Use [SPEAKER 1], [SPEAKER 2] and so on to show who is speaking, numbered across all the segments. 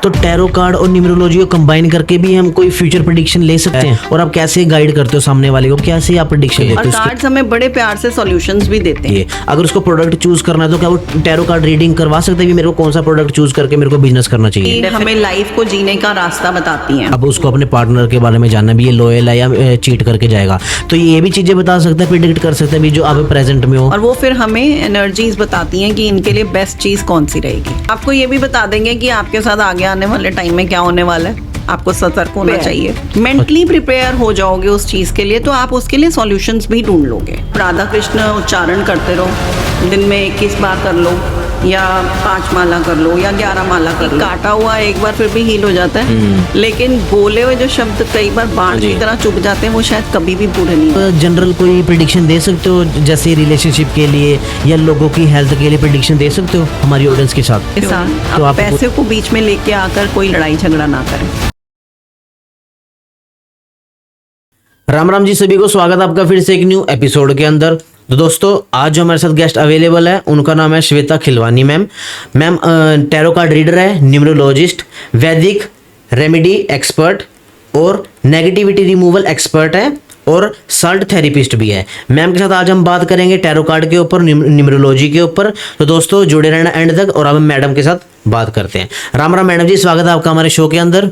[SPEAKER 1] तो tarot card और numerology को कंबाइन करके भी हम कोई फ्यूचर प्रेडिक्शन ले सकते हैं। और आप कैसे गाइड करते हो सामने वाले को, कैसे आप प्रेडिक्शन देते
[SPEAKER 2] और
[SPEAKER 1] हो
[SPEAKER 2] कार्ड्स हमें बड़े प्यार से सॉल्यूशंस भी देते हैं।
[SPEAKER 1] अगर उसको प्रोडक्ट चूज करना है तो क्या वो टैरो कार्ड रीडिंग करवा सकते हैं कि मेरे को कौन सा प्रोडक्ट चूज करके मेरे को बिजनेस करना चाहिए?
[SPEAKER 2] हमें लाइफ को जीने का रास्ता बताती हैं।
[SPEAKER 1] अब उसको अपने पार्टनर के बारे में जानना भी, ये लॉयल है या चीट करके जाएगा, तो ये भी चीजें बता सकता है, प्रिडिक्ट कर सकता है भी जो आप प्रेजेंट में हो।
[SPEAKER 2] और वो फिर हमें एनर्जीज बताती हैं कि इनके लिए बेस्ट चीज कौन सी रहेगी। आपको ये भी बता देंगे कि आपके साथ आगे आने वाले टाइम में क्या होने वाला है। आपको सतर्क होना चाहिए, मेंटली प्रिपेयर हो जाओगे उस चीज के लिए, तो आप उसके लिए सॉल्यूशंस भी ढूंढ लोगे। राधा कृष्ण उच्चारण करते रहो, दिन में 21 बार कर लो या 5 माला कर लो या 11 माला कर लो। काटा हुआ एक बार फिर भी हील हो जाता है, लेकिन बोले हुए जो शब्द कई बार बाण की तरह चुभ जाते हैं वो शायद कभी भी पूरे नहीं।
[SPEAKER 1] जनरल कोई प्रेडिक्शन दे सकते हो, जैसे रिलेशनशिप के लिए या लोगों की हेल्थ के लिए प्रेडिक्शन दे सकते हो हमारी ऑडियंस के साथ?
[SPEAKER 2] तो आप पैसे को बीच में लेके आकर कोई लड़ाई झगड़ा ना करें।
[SPEAKER 1] राम राम जी, सभी को स्वागत है आपका फिर से एक न्यू एपिसोड के अंदर। तो दोस्तों आज जो हमारे साथ गेस्ट अवेलेबल है उनका नाम है Shweta Khilwani ma'am. Ma'am tarot card reader है, न्यूमरोलॉजिस्ट, वैदिक रेमेडी एक्सपर्ट और नेगेटिविटी रिमूवल एक्सपर्ट है और सल्ट थेरेपिस्ट भी है। मैम के साथ आज हम बात करेंगे टैरो कार्ड के ऊपर, न्यूमरोलॉजी के ऊपर। तो दोस्तों जुड़े रहना एंड तक और अब हम मैडम के साथ बात करते हैं। राम राम मैडम जी, स्वागत है आपका हमारे शो के अंदर।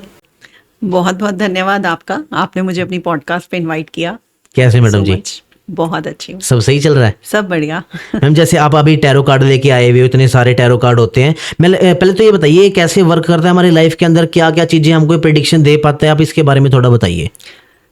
[SPEAKER 2] बहुत बहुत धन्यवाद आपका, आपने मुझे अपनी पॉडकास्ट पे इनवाइट किया।
[SPEAKER 1] कैसे मैडम जी?
[SPEAKER 2] बहुत अच्छी हूँ।
[SPEAKER 1] सब सही चल रहा है?
[SPEAKER 2] सब बढ़िया।
[SPEAKER 1] मैम जैसे आप अभी टैरो कार्ड लेके आए हुए हो, इतने सारे टैरो कार्ड होते हैं, पहले तो ये बताइए कैसे वर्क करता है हमारी लाइफ के अंदर, क्या क्या चीजें हमको प्रेडिक्शन दे पाते हैं, आप इसके बारे में थोड़ा बताइए।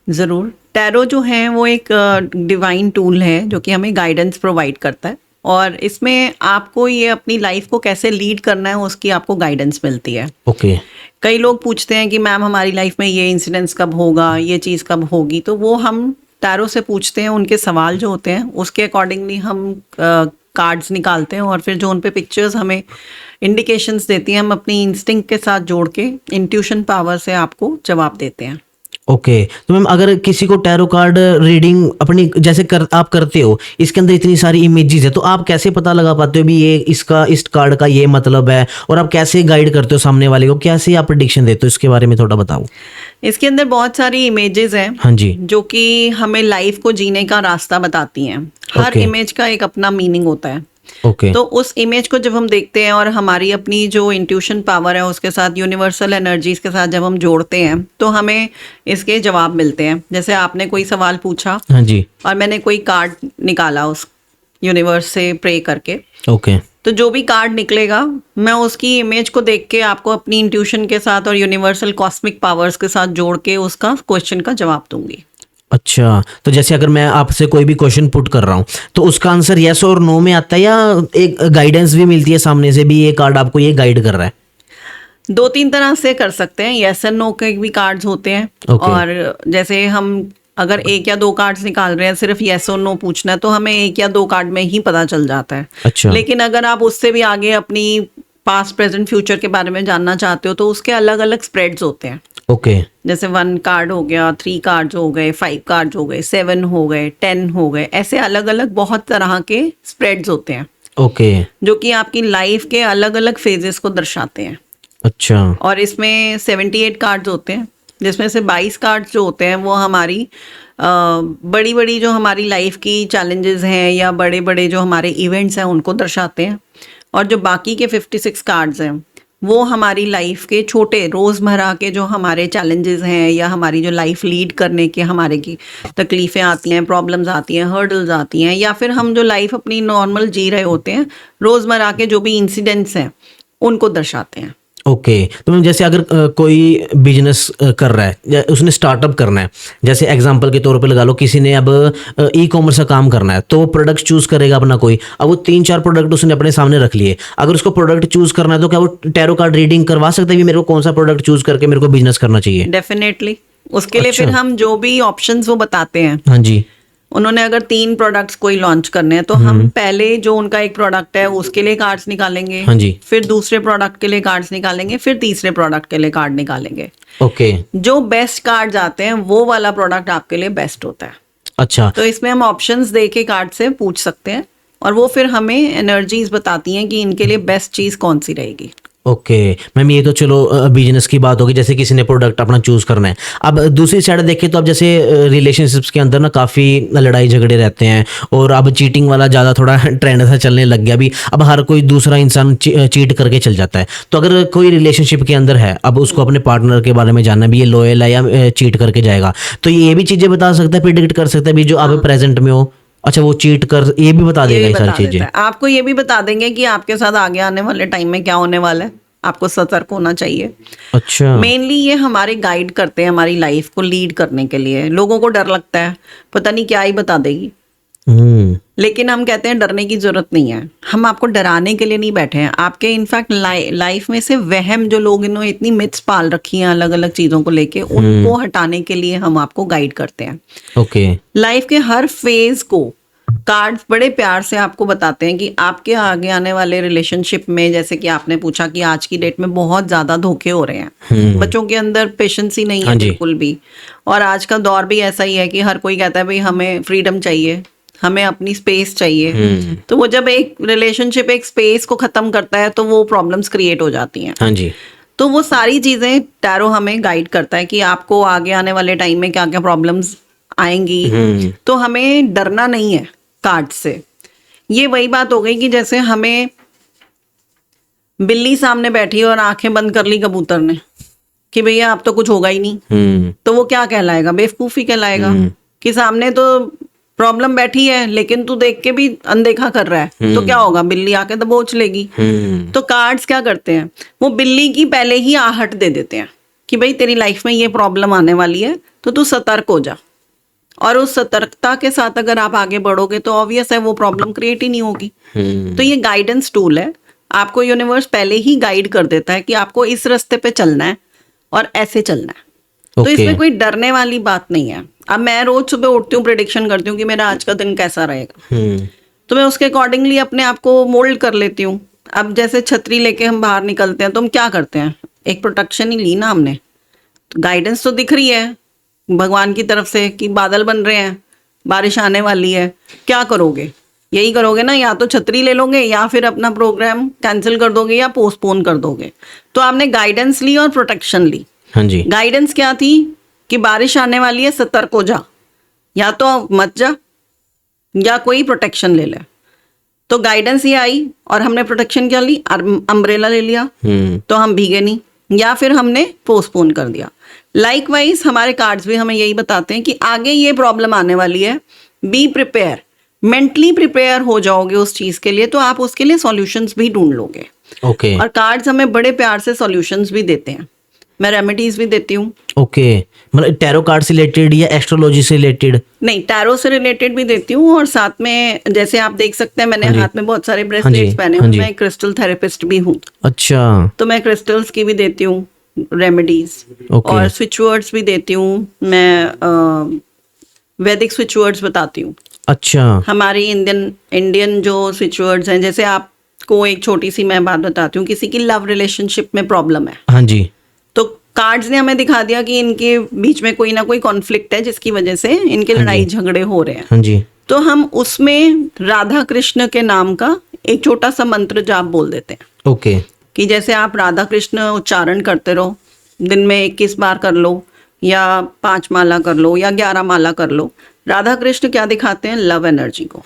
[SPEAKER 2] ज़रूर। टैरो जो है वो एक डिवाइन टूल है जो कि हमें गाइडेंस प्रोवाइड करता है और इसमें आपको ये अपनी लाइफ को कैसे लीड करना है उसकी आपको गाइडेंस मिलती है।
[SPEAKER 1] ओके।
[SPEAKER 2] कई लोग पूछते हैं कि मैम हमारी लाइफ में ये इंसिडेंट्स कब होगा, ये चीज़ कब होगी, तो वो हम टैरो से पूछते हैं। उनके सवाल जो होते हैं उसके अकॉर्डिंगली हम कार्ड्स निकालते हैं और फिर जो उन पे पिक्चर्स हमें इंडिकेशंस देती हैं हम अपनी इंस्टिंक्ट के साथ जोड़ के इंट्यूशन पावर से आपको जवाब देते हैं।
[SPEAKER 1] ओके। तो मैम अगर किसी को टैरो कार्ड रीडिंग अपनी जैसे आप करते हो, इसके अंदर इतनी सारी इमेजेस है, तो आप कैसे पता लगा पाते हो भी ये इसका इस कार्ड का ये मतलब है, और आप कैसे गाइड करते हो सामने वाले को, कैसे आप प्रेडिक्शन देते हो, इसके बारे में थोड़ा बताओ।
[SPEAKER 2] इसके अंदर बहुत सारी इमेजेस हैं,
[SPEAKER 1] हाँ जी,
[SPEAKER 2] जो कि हमें लाइफ को जीने का रास्ता बताती हैं। हर इमेज का एक अपना मीनिंग होता है।
[SPEAKER 1] ओके।
[SPEAKER 2] तो उस इमेज को जब हम देखते हैं और हमारी अपनी जो इंट्यूशन पावर है उसके साथ यूनिवर्सल एनर्जीज के साथ जब हम जोड़ते हैं तो हमें इसके जवाब मिलते हैं। जैसे आपने कोई सवाल पूछा,
[SPEAKER 1] हाँ जी,
[SPEAKER 2] और मैंने कोई कार्ड निकाला उस यूनिवर्स से प्रे करके।
[SPEAKER 1] ओके।
[SPEAKER 2] तो जो भी कार्ड निकलेगा मैं उसकी इमेज को देख के आपको अपनी इंट्यूशन के साथ और यूनिवर्सल कॉस्मिक पावर्स के साथ जोड़ के उसका क्वेश्चन का जवाब दूंगी।
[SPEAKER 1] अच्छा, तो जैसे अगर मैं आपसे कोई भी क्वेश्चन पुट कर रहा हूँ तो उसका आंसर यस और नो में आता है, या एक गाइडेंस भी मिलती है सामने से भी ये कार्ड आपको ये गाइड कर रहा है?
[SPEAKER 2] 2-3 तरह से कर सकते हैं। यस एंड नो के भी कार्ड्स होते हैं। और जैसे हम अगर 1 या 2 कार्ड्स निकाल रहे हैं, सिर्फ यस और नो पूछना है, तो हमें 1 या 2 कार्ड में ही पता चल जाता है।
[SPEAKER 1] अच्छा।
[SPEAKER 2] लेकिन अगर आप उससे भी आगे अपनी पास्ट प्रेजेंट फ्यूचर के बारे में जानना चाहते हो तो उसके अलग अलग स्प्रेड्स होते हैं।
[SPEAKER 1] ओके।
[SPEAKER 2] जैसे 1 कार्ड हो गया, 3 कार्ड्स हो गए, 5 कार्ड्स हो गए, 7 हो गए, 10 हो गए, ऐसे अलग अलग बहुत तरह के स्प्रेड्स होते हैं।
[SPEAKER 1] ओके।
[SPEAKER 2] जो कि आपकी लाइफ के अलग अलग फेजेस को दर्शाते हैं।
[SPEAKER 1] अच्छा।
[SPEAKER 2] और इसमें 78 कार्ड्स होते हैं, जिसमें से 22 कार्ड्स जो होते हैं वो हमारी बड़ी बड़ी जो हमारी लाइफ की चैलेंजेस हैं या बड़े बड़े जो हमारे इवेंट्स हैं उनको दर्शाते हैं। और जो बाकी के 56 कार्ड्स हैं वो हमारी लाइफ के छोटे रोज़मर्रा के जो हमारे चैलेंजेस हैं या हमारी जो लाइफ लीड करने के हमारे की तकलीफ़ें आती हैं, प्रॉब्लम्स आती हैं, हर्डल्स आती हैं, या फिर हम जो लाइफ अपनी नॉर्मल जी रहे होते हैं, रोज़मर्रा के जो भी इंसिडेंट्स हैं उनको दर्शाते हैं।
[SPEAKER 1] ओके। तो मैम जैसे अगर कोई बिजनेस कर रहा है या उसने स्टार्टअप करना है, जैसे एग्जांपल के तौर पे लगा लो किसी ने अब ई कॉमर्स का काम करना है, तो वो प्रोडक्ट चूज करेगा अपना कोई। अब वो 3-4 प्रोडक्ट उसने अपने सामने रख लिए, अगर उसको प्रोडक्ट चूज करना है तो क्या वो टैरो कार्ड रीडिंग करवा सकता है कि मेरे को कौन सा प्रोडक्ट चूज करके मेरे को बिजनेस करना चाहिए?
[SPEAKER 2] डेफिनेटली। उसके लिए फिर हम जो भी ऑप्शंस वो बताते हैं,
[SPEAKER 1] हाँ जी,
[SPEAKER 2] उन्होंने अगर 3 प्रोडक्ट्स कोई लॉन्च करने हैं तो हम पहले जो उनका एक प्रोडक्ट है उसके लिए कार्ड्स निकालेंगे।
[SPEAKER 1] हाँ जी।
[SPEAKER 2] फिर दूसरे प्रोडक्ट के लिए कार्ड्स निकालेंगे, फिर तीसरे प्रोडक्ट के लिए कार्ड निकालेंगे।
[SPEAKER 1] ओके।
[SPEAKER 2] जो बेस्ट कार्ड्स आते हैं वो वाला प्रोडक्ट आपके लिए बेस्ट होता है।
[SPEAKER 1] अच्छा।
[SPEAKER 2] तो इसमें हम ऑप्शंस दे के कार्ड से पूछ सकते हैं और वो फिर हमें एनर्जीज बताती हैं कि इनके लिए बेस्ट चीज कौन सी रहेगी।
[SPEAKER 1] ओके मैम, ये तो चलो बिजनेस की बात होगी, जैसे किसी ने प्रोडक्ट अपना चूज करना है। अब दूसरी साइड देखें तो अब जैसे रिलेशनशिप्स के अंदर ना काफ़ी लड़ाई झगड़े रहते हैं, और अब चीटिंग वाला ज़्यादा थोड़ा ट्रेंड सा चलने लग गया भी। अब हर कोई दूसरा इंसान चीट करके चल जाता है। तो अगर कोई रिलेशनशिप के अंदर है, अब उसको अपने पार्टनर के बारे में जानना भी, ये लॉयल है या चीट करके जाएगा, तो ये भी चीज़ें बता सकता है, प्रिडिक्ट कर सकता है भी जो अब प्रेजेंट में हो। अच्छा, वो चीट कर ये भी बता
[SPEAKER 2] ये
[SPEAKER 1] देगा
[SPEAKER 2] भी
[SPEAKER 1] ये सारी
[SPEAKER 2] बता देता
[SPEAKER 1] चीज़ें।
[SPEAKER 2] है, आपको ये भी बता देंगे कि आपके साथ आगे आने वाले टाइम में क्या होने वाला है, आपको सतर्क होना चाहिए।
[SPEAKER 1] अच्छा।
[SPEAKER 2] मेनली ये हमारे गाइड करते हैं, हमारी लाइफ को लीड करने के लिए। लोगों को डर लगता है, पता नहीं क्या ही बता देगी,
[SPEAKER 1] हम्म।
[SPEAKER 2] लेकिन हम कहते हैं डरने की जरूरत नहीं है। हम आपको डराने के लिए नहीं बैठे हैं। आपके इनफैक्ट लाइफ में से वहम जो लोग इन्होंने इतनी मिथ्स पाल रखी हैं अलग अलग चीजों को लेके, उनको हटाने के लिए हम आपको गाइड करते हैं।
[SPEAKER 1] ओके।
[SPEAKER 2] लाइफ के हर फेज को कार्ड्स बड़े प्यार से आपको बताते हैं कि आपके आगे आने वाले रिलेशनशिप में, जैसे कि आपने पूछा कि आज की डेट में बहुत ज्यादा धोखे हो रहे हैं, बच्चों के अंदर पेशेंस ही नहीं है
[SPEAKER 1] हाँ जी।
[SPEAKER 2] बिल्कुल भी। और आज का दौर भी ऐसा ही है कि हर कोई कहता है भाई हमें फ्रीडम चाहिए, हमें अपनी स्पेस चाहिए। तो वो जब एक रिलेशनशिप एक स्पेस को खत्म करता है तो वो प्रॉब्लम्स क्रिएट हो जाती हैं।
[SPEAKER 1] हाँ जी।
[SPEAKER 2] तो वो सारी चीजें टैरो हमें गाइड करता है कि आपको आगे आने वाले टाइम में क्या क्या प्रॉब्लम्स आएंगी। तो हमें डरना नहीं है कार्ड से। ये वही बात हो गई कि जैसे हमें बिल्ली सामने बैठी और आंखें बंद कर ली कबूतर ने कि भैया अब तो कुछ होगा ही नहीं, तो वो क्या कहलाएगा? बेवकूफी कहलाएगा कि सामने तो प्रॉब्लम बैठी है लेकिन तू देख के भी अनदेखा कर रहा है, तो क्या होगा? बिल्ली आके दबोच लेगी। तो कार्ड्स क्या करते हैं, वो बिल्ली की पहले ही आहट दे देते हैं कि भाई तेरी लाइफ में ये प्रॉब्लम आने वाली है, तो तू सतर्क हो जा। और उस सतर्कता के साथ अगर आप आगे बढ़ोगे तो ऑब्वियस है वो प्रॉब्लम क्रिएट ही नहीं होगी। तो ये गाइडेंस टूल है, आपको यूनिवर्स पहले ही गाइड कर देता है कि आपको इस रास्ते पे चलना है और ऐसे चलना है। तो
[SPEAKER 1] ओके।
[SPEAKER 2] इसमें कोई डरने वाली बात नहीं है। अब मैं रोज सुबह उठती हूँ, प्रिडिक्शन करती हूँ कि मेरा आज का दिन कैसा रहेगा, तो मैं उसके अकॉर्डिंगली अपने आप को मोल्ड कर लेती हूँ। अब जैसे छतरी लेके हम बाहर निकलते हैं तो हम क्या करते हैं, एक प्रोटेक्शन ही ली ना हमने, तो गाइडेंस तो दिख रही है भगवान की तरफ से कि बादल बन रहे हैं, बारिश आने वाली है, क्या करोगे? यही करोगे ना, या तो छतरी ले लोगे या फिर अपना प्रोग्राम कैंसिल कर दोगे या पोस्टपोन कर दोगे। तो आपने गाइडेंस ली और प्रोटेक्शन ली।
[SPEAKER 1] हाँ जी।
[SPEAKER 2] गाइडेंस क्या थी कि बारिश आने वाली है, सतर्क हो जा, या तो मत जा या कोई प्रोटेक्शन ले ले। तो गाइडेंस ये आई और हमने प्रोटेक्शन क्या ली, अम्ब्रेला ले लिया, तो हम भीगे नहीं, या फिर हमने पोस्टपोन कर दिया। लाइकवाइज हमारे कार्ड्स भी हमें यही बताते हैं कि आगे ये प्रॉब्लम आने वाली है, बी प्रिपेयर, मेंटली प्रिपेयर हो जाओगे उस चीज के लिए, तो आप उसके लिए सॉल्यूशंस भी ढूंढ लोगे।
[SPEAKER 1] ओके।
[SPEAKER 2] और कार्ड्स हमें बड़े प्यार से सॉल्यूशंस भी देते हैं। मैं रेमेडीज भी देती हूँ।
[SPEAKER 1] ओके, मतलब टैरो कार्ड से रिलेटेड या एस्ट्रोलॉजी से रिलेटेड?
[SPEAKER 2] नहीं, टैरो से रिलेटेड भी देती हूँ, और साथ में जैसे आप देख सकते हैं मैंने हाथ में बहुत सारे ब्रेसलेट्स पहने
[SPEAKER 1] हाँ
[SPEAKER 2] हुए,
[SPEAKER 1] जी।
[SPEAKER 2] मैं क्रिस्टल थेरेपिस्ट भी हूँ,
[SPEAKER 1] अच्छा।
[SPEAKER 2] तो मैं क्रिस्टल्स की भी देती हूँ रेमेडीज।
[SPEAKER 1] ओके।
[SPEAKER 2] और स्विच वर्ड्स भी देती हूँ मैं, वैदिक स्विच वर्ड्स बताती हूँ।
[SPEAKER 1] अच्छा।
[SPEAKER 2] हमारी इंडियन जो स्विच वर्ड्स हैं, जैसे आपको एक छोटी सी मैं बात बताती हूँ, किसी की लव रिलेशनशिप में प्रॉब्लम है,
[SPEAKER 1] हाँ जी।
[SPEAKER 2] तो कार्ड्स ने हमें दिखा दिया कि इनके बीच में कोई ना कोई कॉन्फ्लिक्ट है जिसकी वजह से इनके लड़ाई झगड़े हो रहे हैं।
[SPEAKER 1] हाँ जी।
[SPEAKER 2] तो हम उसमें राधा कृष्ण के नाम का एक छोटा सा मंत्र जाप बोल देते हैं
[SPEAKER 1] ओके।
[SPEAKER 2] कि जैसे आप राधा कृष्ण उच्चारण करते रहो, दिन में 21 बार कर लो या 5 माला कर लो या 11 माला कर लो। राधा कृष्ण क्या दिखाते हैं, लव एनर्जी को।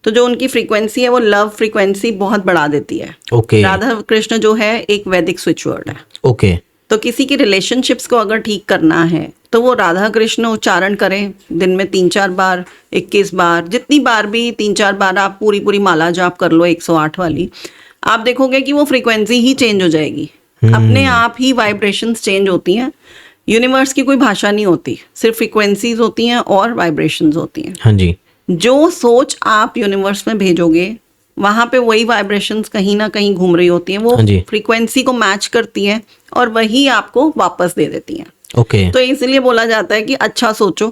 [SPEAKER 2] तो जो उनकी फ्रीक्वेंसी है वो लव फ्रीक्वेंसी बहुत बढ़ा देती है।
[SPEAKER 1] ओके।
[SPEAKER 2] राधा कृष्ण जो है एक वैदिक स्विच वर्ड है।
[SPEAKER 1] ओके।
[SPEAKER 2] तो किसी की रिलेशनशिप्स को अगर ठीक करना है तो वो राधा कृष्ण उच्चारण करें दिन में 3-4 बार, 21 बार, जितनी बार भी 3-4 बार आप पूरी माला जाप कर लो 108 वाली, आप देखोगे कि वो फ्रीक्वेंसी ही चेंज हो जाएगी। अपने आप ही वाइब्रेशंस चेंज होती हैं। यूनिवर्स की कोई भाषा नहीं होती, सिर्फ फ्रीक्वेंसीज होती हैं और वाइब्रेशंस होती हैं।
[SPEAKER 1] हाँ जी।
[SPEAKER 2] जो सोच आप यूनिवर्स में भेजोगे वहां पे वही वाइब्रेशंस कहीं ना कहीं घूम रही होती हैं, वो
[SPEAKER 1] हाँ जी।
[SPEAKER 2] फ्रीक्वेंसी को मैच करती हैं और वही आपको वापस दे देती हैं।
[SPEAKER 1] ओके।
[SPEAKER 2] तो इसलिए बोला जाता है कि अच्छा सोचो।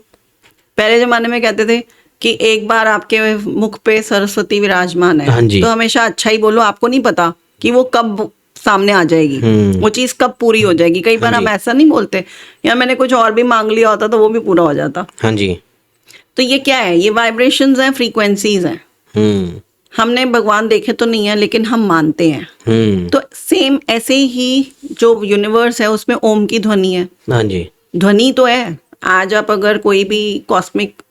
[SPEAKER 2] पहले जमाने में कहते थे कि एक बार आपके मुख पे सरस्वती विराजमान
[SPEAKER 1] हाँ
[SPEAKER 2] है
[SPEAKER 1] जी।
[SPEAKER 2] तो हमेशा अच्छा ही बोलो, आपको नहीं पता कि वो कब सामने आ जाएगी, वो चीज कब पूरी हो जाएगी। कई बार
[SPEAKER 1] हाँ
[SPEAKER 2] हम
[SPEAKER 1] जी।
[SPEAKER 2] ऐसा नहीं बोलते, या मैंने कुछ और भी मांग लिया होता तो वो भी पूरा हो जाता।
[SPEAKER 1] हाँ जी।
[SPEAKER 2] तो ये क्या है, ये वाइब्रेशंस हैं, फ्रीक्वेंसीज हैं। हमने भगवान देखे तो नहीं है लेकिन हम मानते हैं। तो सेम ऐसे ही जो यूनिवर्स है उसमें ओम की ध्वनि है।
[SPEAKER 1] हाँ जी।
[SPEAKER 2] ध्वनि तो है। आज आप अगर कोई भी कॉस्मिक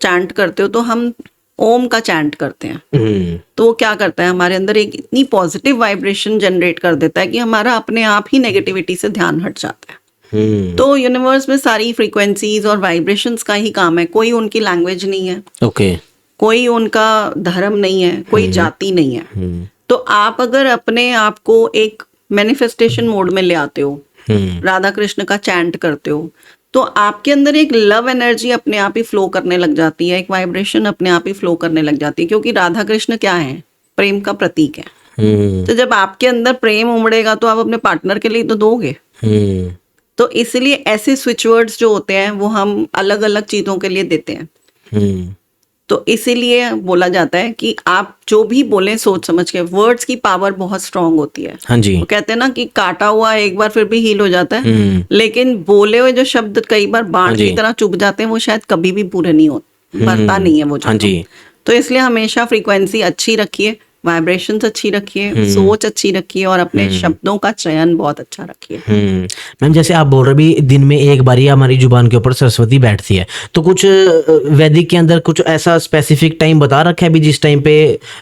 [SPEAKER 2] चैंट करते हो तो हम ओम का चैंट करते हैं। तो वो क्या करता है, हमारे अंदर एक इतनी पॉजिटिव वाइब्रेशन जनरेट कर देता है कि हमारा अपने आप ही नेगेटिविटी से ध्यान हट जाता है। तो यूनिवर्स में सारी फ्रीक्वेंसीज और वाइब्रेशंस का ही काम है। कोई उनकी लैंग्वेज नहीं है,
[SPEAKER 1] ओके।
[SPEAKER 2] कोई उनका धर्म नहीं है, कोई जाति नहीं है। तो आप अगर अपने आप को एक मैनिफेस्टेशन मोड में ले आते हो, राधा कृष्ण का चैंट करते हो, तो आपके अंदर एक लव एनर्जी अपने आप ही फ्लो करने लग जाती है, एक वाइब्रेशन अपने आप ही फ्लो करने लग जाती है। क्योंकि राधा कृष्ण क्या है, प्रेम का प्रतीक है। तो जब आपके अंदर प्रेम उमड़ेगा तो आप अपने पार्टनर के लिए तो दोगे। तो इसलिए ऐसे स्विच वर्ड्स जो होते हैं वो हम अलग अलग चीजों के लिए देते हैं। तो इसीलिए बोला जाता है कि आप जो भी बोलें सोच समझ के। वर्ड्स की पावर बहुत स्ट्रांग होती है।
[SPEAKER 1] हाँ जी।
[SPEAKER 2] वो कहते हैं ना कि काटा हुआ एक बार फिर भी हील हो जाता है, लेकिन बोले हुए जो शब्द कई बार बाण की तरह चुभ जाते हैं वो शायद कभी भी पूरे नहीं होते, भरता नहीं है वो।
[SPEAKER 1] हाँ जी।
[SPEAKER 2] तो इसलिए हमेशा फ्रीक्वेंसी अच्छी रखिए, वाइब्रेशंस अच्छी रखिए, सोच अच्छी रखिए और अपने शब्दों का चयन बहुत अच्छा रखिए।
[SPEAKER 1] मैम जैसे आप बोल रहे भी दिन में एक बार ही हमारी जुबान के ऊपर सरस्वती बैठती है, तो कुछ वैदिक के अंदर कुछ ऐसा स्पेसिफिक टाइम बता रखा है भी जिस टाइम पे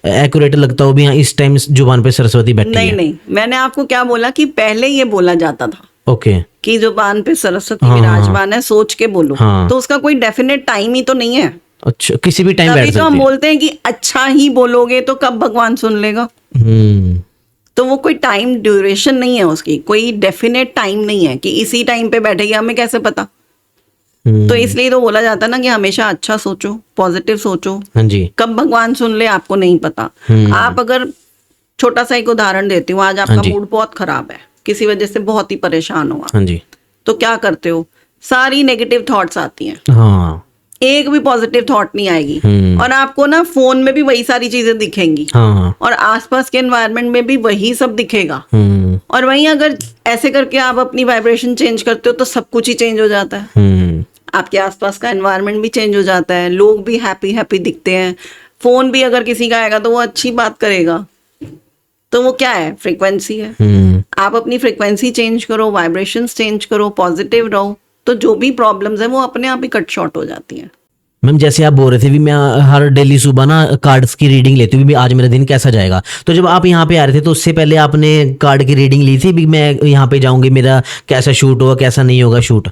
[SPEAKER 1] एक्यूरेट लगता हो भी हाँ इस टाइम जुबान पे सरस्वती बैठी
[SPEAKER 2] नहीं
[SPEAKER 1] है?
[SPEAKER 2] नहीं, मैंने आपको क्या बोला कि पहले ये बोला जाता था
[SPEAKER 1] ओके
[SPEAKER 2] कि जुबान पे सरस्वती
[SPEAKER 1] हाँ,
[SPEAKER 2] विराजमान है, सोच के बोलो।
[SPEAKER 1] हाँ।
[SPEAKER 2] तो उसका कोई डेफिनेट टाइम ही तो नहीं है।
[SPEAKER 1] अच्छा, किसी भी टाइम बैठ
[SPEAKER 2] तभी तो हम
[SPEAKER 1] सकती है।
[SPEAKER 2] बोलते हैं कि अच्छा ही बोलोगे तो कब भगवान सुन लेगा। तो वो कोई टाइम ड्यूरेशन नहीं है उसकी, कोई डेफिनेट टाइम नहीं है कि इसी टाइम पे बैठेगी, हमें कैसे पता। तो इसलिए तो बोला जाता है ना कि हमेशा अच्छा सोचो, पॉजिटिव सोचो।
[SPEAKER 1] हाँ जी।
[SPEAKER 2] कब भगवान सुन ले आपको नहीं पता। आप अगर, छोटा सा एक उदाहरण देती हूँ, आज
[SPEAKER 1] हाँ
[SPEAKER 2] आपका
[SPEAKER 1] जी।
[SPEAKER 2] मूड बहुत खराब है, किसी वजह से बहुत ही परेशान हो आप,
[SPEAKER 1] हाँ जी।
[SPEAKER 2] तो क्या करते हो, सारी नेगेटिव थॉट्स आती हैं,
[SPEAKER 1] हाँ।
[SPEAKER 2] एक भी पॉजिटिव थॉट नहीं आएगी। और आपको ना फोन में भी वही सारी चीजें दिखेंगी
[SPEAKER 1] हाँ।
[SPEAKER 2] और आसपास के एनवायरनमेंट में भी वही सब दिखेगा। और वहीं अगर ऐसे करके आप अपनी वाइब्रेशन चेंज करते हो तो सब कुछ ही चेंज हो जाता है। आपके आसपास का एनवायरनमेंट भी चेंज हो जाता है, लोग भी हैप्पी हैप्पी दिखते हैं। फोन भी अगर किसी का आएगा तो वो अच्छी बात करेगा। तो वो क्या है, फ्रीक्वेंसी है। आप अपनी फ्रीक्वेंसी चेंज करो, वाइब्रेशंस चेंज करो, पॉजिटिव रहो, तो जो भी प्रॉब्लम्स है वो अपने आप ही कट शॉर्ट हो जाती हैं।
[SPEAKER 1] मैम जैसे आप बोल रहे थे भी मैं हर डेली सुबह ना कार्ड्स की रीडिंग लेती हूँ भी आज मेरा दिन कैसा जाएगा, तो जब आप यहाँ पे आ रहे थे तो उससे पहले आपने कार्ड की रीडिंग ली थी भी मैं यहाँ पे जाऊंगी मेरा कैसा शूट होगा कैसा नहीं होगा शूट?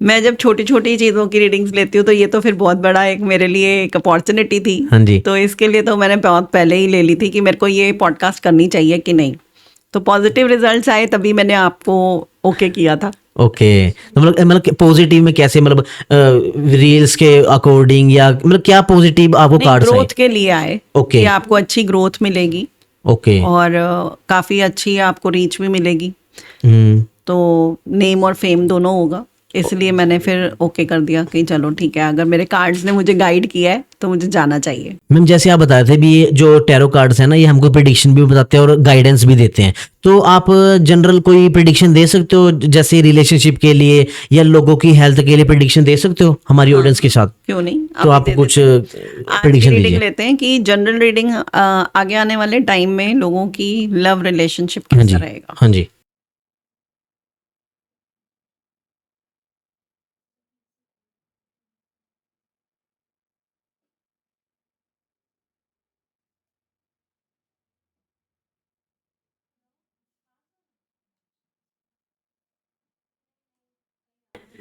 [SPEAKER 2] मैं जब छोटी छोटी चीज़ों की रीडिंग्स लेती हूँ तो ये तो फिर बहुत बड़ा एक मेरे लिए एक अपॉर्चुनिटी थी।
[SPEAKER 1] हाँ जी।
[SPEAKER 2] तो इसके लिए तो मैंने बहुत पहले ही ले ली थी कि मेरे को ये पॉडकास्ट करनी चाहिए कि नहीं। तो पॉजिटिव रिजल्ट्स आए तभी मैंने आपको ओके किया था।
[SPEAKER 1] ओके, तो मतलब पॉजिटिव में कैसे, मतलब रील्स के अकॉर्डिंग या मतलब क्या पॉजिटिव आपको कार्ड्स आए?
[SPEAKER 2] ग्रोथ के लिए आए।
[SPEAKER 1] ओके।
[SPEAKER 2] कि आपको अच्छी ग्रोथ मिलेगी
[SPEAKER 1] ओके।
[SPEAKER 2] और काफ़ी अच्छी आपको रीच भी मिलेगी।
[SPEAKER 1] हम्म।
[SPEAKER 2] तो नेम और फेम दोनों होगा, इसलिए मैंने फिर ओके कर दिया कि चलो ठीक है, अगर मेरे कार्ड्स ने मुझे गाइड किया है तो मुझे जाना चाहिए।
[SPEAKER 1] मैम जैसे आप बता रहे थे भी ये जो टैरो कार्ड्स है ना ये हमको प्रिडिक्शन भी बताते हैं और गाइडेंस भी देते हैं, तो आप जनरल कोई प्रिडिक्शन दे सकते हो जैसे रिलेशनशिप के लिए या लोगों की हेल्थ के लिए प्रिडिक्शन दे सकते हो हमारी ऑडियंस के साथ?
[SPEAKER 2] क्यों नहीं,
[SPEAKER 1] तो आप कुछ प्रिडिक्शन
[SPEAKER 2] रीडिंग
[SPEAKER 1] दीजिए।
[SPEAKER 2] लेते हैं कि जनरल रीडिंग आगे आने वाले टाइम में लोगों की लव रिलेशनशिप
[SPEAKER 1] हाँ जी।
[SPEAKER 2] कैसा रहेगा।
[SPEAKER 1] हाँ जी।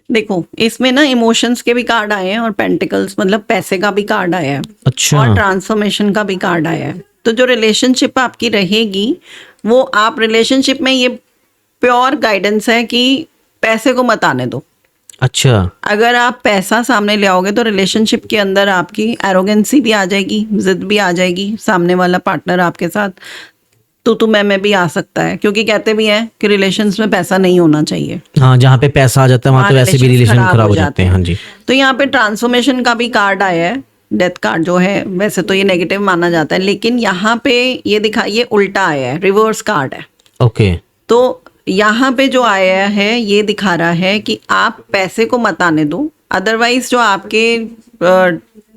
[SPEAKER 2] देखो इसमें ना इमोशंस के भी कार्ड आए हैं और पेंटिकल्स मतलब पैसे का भी कार्ड आया है।
[SPEAKER 1] अच्छा।
[SPEAKER 2] और ट्रांसफॉर्मेशन का भी कार्ड आया है। तो जो रिलेशनशिप आपकी रहेगी वो आप रिलेशनशिप में, ये प्योर गाइडेंस है कि पैसे को मत आने दो।
[SPEAKER 1] अच्छा।
[SPEAKER 2] अगर आप पैसा सामने ले आओगे तो रिलेशनशिप के अंदर आपकी एरोगेंसी भी आ जाएगी, जिद भी आ जाएगी, सामने वाला पार्टनर आपके साथ तो मैं भी आ सकता है, क्योंकि कहते भी हैं कि रिलेशंस में पैसा नहीं होना चाहिए।
[SPEAKER 1] हाँ, जहाँ पे पैसा आ जाता है वहाँ तो वैसे भी रिलेशन खराब हो जाते हैं। हाँ जी।
[SPEAKER 2] तो यहाँ पे ट्रांसफॉर्मेशन का भी कार्ड आया है। डेथ कार्ड जो है वैसे तो ये नेगेटिव माना जाता है, लेकिन यहाँ पे ये दिखा, ये उल्टा आया है, रिवर्स कार्ड है।
[SPEAKER 1] ओके।
[SPEAKER 2] तो यहाँ पे जो आया है ये दिखा रहा है कि आप पैसे को मत आने दो, अदरवाइज जो आपके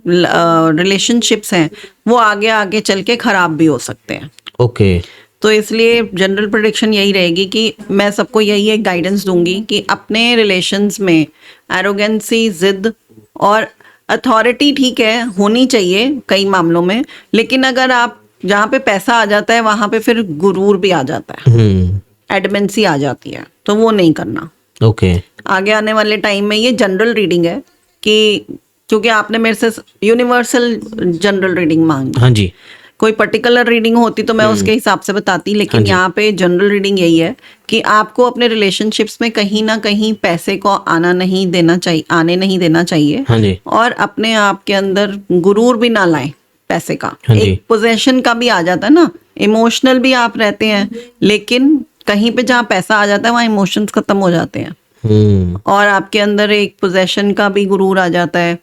[SPEAKER 2] रिलेशनशिप्स हैं वो आगे आगे चल के खराब भी हो सकते हैं।
[SPEAKER 1] ओके।
[SPEAKER 2] तो इसलिए जनरल प्रेडिक्शन यही रहेगी कि मैं सबको यही एक गाइडेंस दूंगी कि अपने रिलेशंस में एरोगेंसी, जिद और अथॉरिटी ठीक है होनी चाहिए कई मामलों में, लेकिन अगर आप जहाँ पे पैसा आ जाता है वहां पे फिर गुरूर भी आ जाता है, एडमेंसी आ जाती है, तो वो नहीं करना।
[SPEAKER 1] ओके।
[SPEAKER 2] आगे आने वाले टाइम में ये जनरल रीडिंग है कि क्योंकि आपने मेरे से यूनिवर्सल जनरल रीडिंग मांगी,
[SPEAKER 1] हाँ जी।
[SPEAKER 2] कोई पर्टिकुलर रीडिंग होती तो मैं उसके हिसाब से बताती, लेकिन
[SPEAKER 1] हाँ जी।
[SPEAKER 2] यहाँ पे जनरल रीडिंग यही है कि आपको अपने रिलेशनशिप्स में कहीं ना कहीं पैसे को आने नहीं देना चाहिए
[SPEAKER 1] हाँ जी।
[SPEAKER 2] और अपने आप के अंदर गुरूर भी ना लाएं पैसे का।
[SPEAKER 1] हाँ जी।
[SPEAKER 2] एक पोजेशन का भी आ जाता है ना, इमोशनल भी आप रहते हैं, लेकिन कहीं पे जहाँ पैसा आ जाता है वहाँ इमोशंस खत्म हो जाते हैं और आपके अंदर एक पोजेशन का भी गुरूर आ जाता है।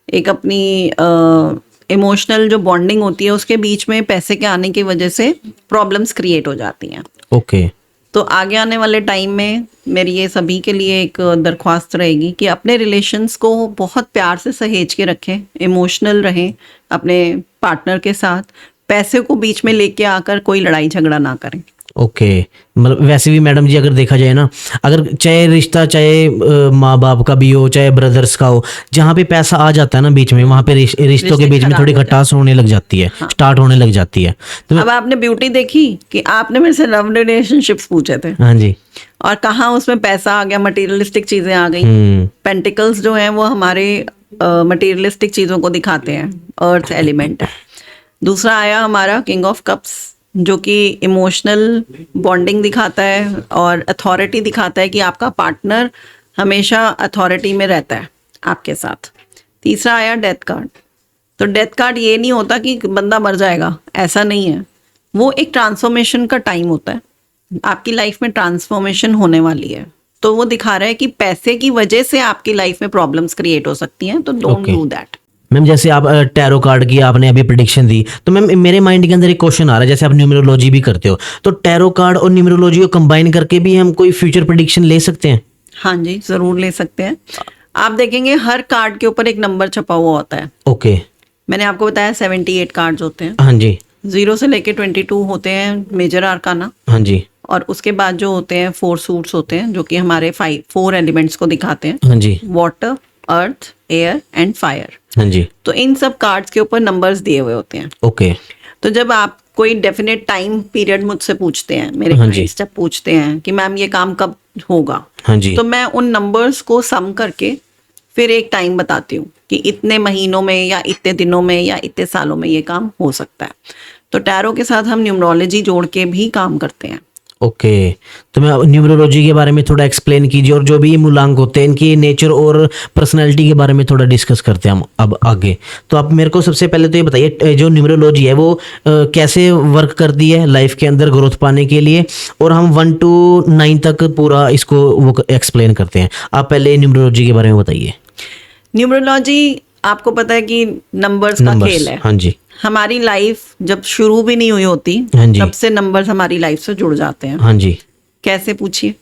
[SPEAKER 2] एक अपनी इमोशनल जो बॉन्डिंग होती है उसके बीच में पैसे के आने की वजह से प्रॉब्लम्स क्रिएट हो जाती हैं।
[SPEAKER 1] ओके।
[SPEAKER 2] तो आगे आने वाले टाइम में मेरी ये सभी के लिए एक दरख्वास्त रहेगी कि अपने रिलेशंस को बहुत प्यार से सहेज के रखें, इमोशनल रहें अपने पार्टनर के साथ, पैसे को बीच में लेके आकर कोई लड़ाई झगड़ा ना करें।
[SPEAKER 1] ओके। मतलब वैसे भी मैडम जी अगर देखा जाए ना, अगर चाहे रिश्ता चाहे माँ बाप का भी हो चाहे ब्रदर्स का हो, जहाँ पे पैसा आ जाता है ना बीच में, वहाँ पे रिश्तों के बीच में थोड़ी खटास होने लग जाती है, स्टार्ट होने लग जाती है। तो
[SPEAKER 2] अब आपने ब्यूटी देखी कि आपने मेरे से लव रिलेशनशिप्स पूछे थे,
[SPEAKER 1] हाँ जी।
[SPEAKER 2] और कहाँ उसमें पैसा आ गया, मटेरियलिस्टिक चीजें आ गई। पेंटिकल्स जो हैं वो हमारे मटेरियलिस्टिक चीजों को दिखाते हैं, अर्थ एलिमेंट है। दूसरा आया हमारा किंग ऑफ कप्स जो कि इमोशनल बॉन्डिंग दिखाता है और अथॉरिटी दिखाता है कि आपका पार्टनर हमेशा अथॉरिटी में रहता है आपके साथ। तीसरा आया डेथ कार्ड। तो डेथ कार्ड ये नहीं होता कि बंदा मर जाएगा, ऐसा नहीं है, वो एक ट्रांसफॉर्मेशन का टाइम होता है, आपकी लाइफ में ट्रांसफॉर्मेशन होने वाली है। तो वो दिखा रहा है कि पैसे की वजह से आपकी लाइफ में प्रॉब्लम्स क्रिएट हो सकती हैं, तो डोंट डू दैट।
[SPEAKER 1] मैम जैसे आप टैरो कार्ड की आपने अभी प्रेडिक्शन दी, तो मैम मेरे माइंड के अंदर एक क्वेश्चन आ रहा है, जैसे आप न्यूमरोलॉजी भी करते हो, तो टैरो कार्ड और न्यूमरोलॉजी को कंबाइन करके भी हम कोई फ्यूचर प्रेडिक्शन ले सकते हैं?
[SPEAKER 2] हाँ जी, जरूर ले सकते हैं। आप देखेंगे हर कार्ड के ऊपर एक नंबर छपा हुआ होता है।
[SPEAKER 1] ओके।
[SPEAKER 2] मैंने आपको बताया 78 कार्ड्स होते हैं।
[SPEAKER 1] हाँ जी।
[SPEAKER 2] 0 से लेके 22 होते हैं मेजर आर्काना,
[SPEAKER 1] हाँ जी।
[SPEAKER 2] और उसके बाद जो होते हैं 4 सूट्स होते हैं जो कि हमारे 4 एलिमेंट्स को दिखाते हैं।
[SPEAKER 1] हाँ जी।
[SPEAKER 2] Water, earth, air and fire.
[SPEAKER 1] हाँ जी।
[SPEAKER 2] तो इन सब कार्ड्स के ऊपर नंबर्स दिए हुए होते हैं।
[SPEAKER 1] ओके।
[SPEAKER 2] तो जब आप कोई डेफिनेट टाइम पीरियड मुझसे पूछते हैं, मेरे
[SPEAKER 1] हाँ जी।
[SPEAKER 2] क्लाइंट्स जब पूछते हैं कि मैम ये काम कब होगा,
[SPEAKER 1] हाँ जी।
[SPEAKER 2] तो मैं उन नंबर्स को सम करके फिर एक टाइम बताती हूँ कि इतने महीनों में या इतने दिनों में या इतने सालों में ये काम हो सकता है। तो टैरो के साथ हम न्यूमरोलॉजी जोड़ के भी काम करते हैं।
[SPEAKER 1] ओके। तो मैं न्यूमरोलॉजी के बारे में थोड़ा एक्सप्लेन कीजिए, और जो भी ये मूलांक होते हैं इनकी नेचर और पर्सनालिटी के बारे में थोड़ा डिस्कस करते हैं हम अब आगे। तो आप मेरे को सबसे पहले तो ये बताइए, जो न्यूमरोलॉजी है वो कैसे वर्क करती है लाइफ के अंदर ग्रोथ पाने के लिए, और हम 1 to 9 तक पूरा इसको वो एक्सप्लेन करते हैं। आप पहले न्यूमरोलॉजी के बारे में बताइए।
[SPEAKER 2] न्यूमरोलॉजी आपको पता है कि नंबर्स का खेल है।
[SPEAKER 1] हाँ जी।
[SPEAKER 2] हमारी लाइफ जब शुरू भी नहीं हुई होती,
[SPEAKER 1] हाँ जी।
[SPEAKER 2] तब से नंबर्स हमारी लाइफ से जुड़ जाते हैं।
[SPEAKER 1] हाँ जी।
[SPEAKER 2] कैसे, पूछिए।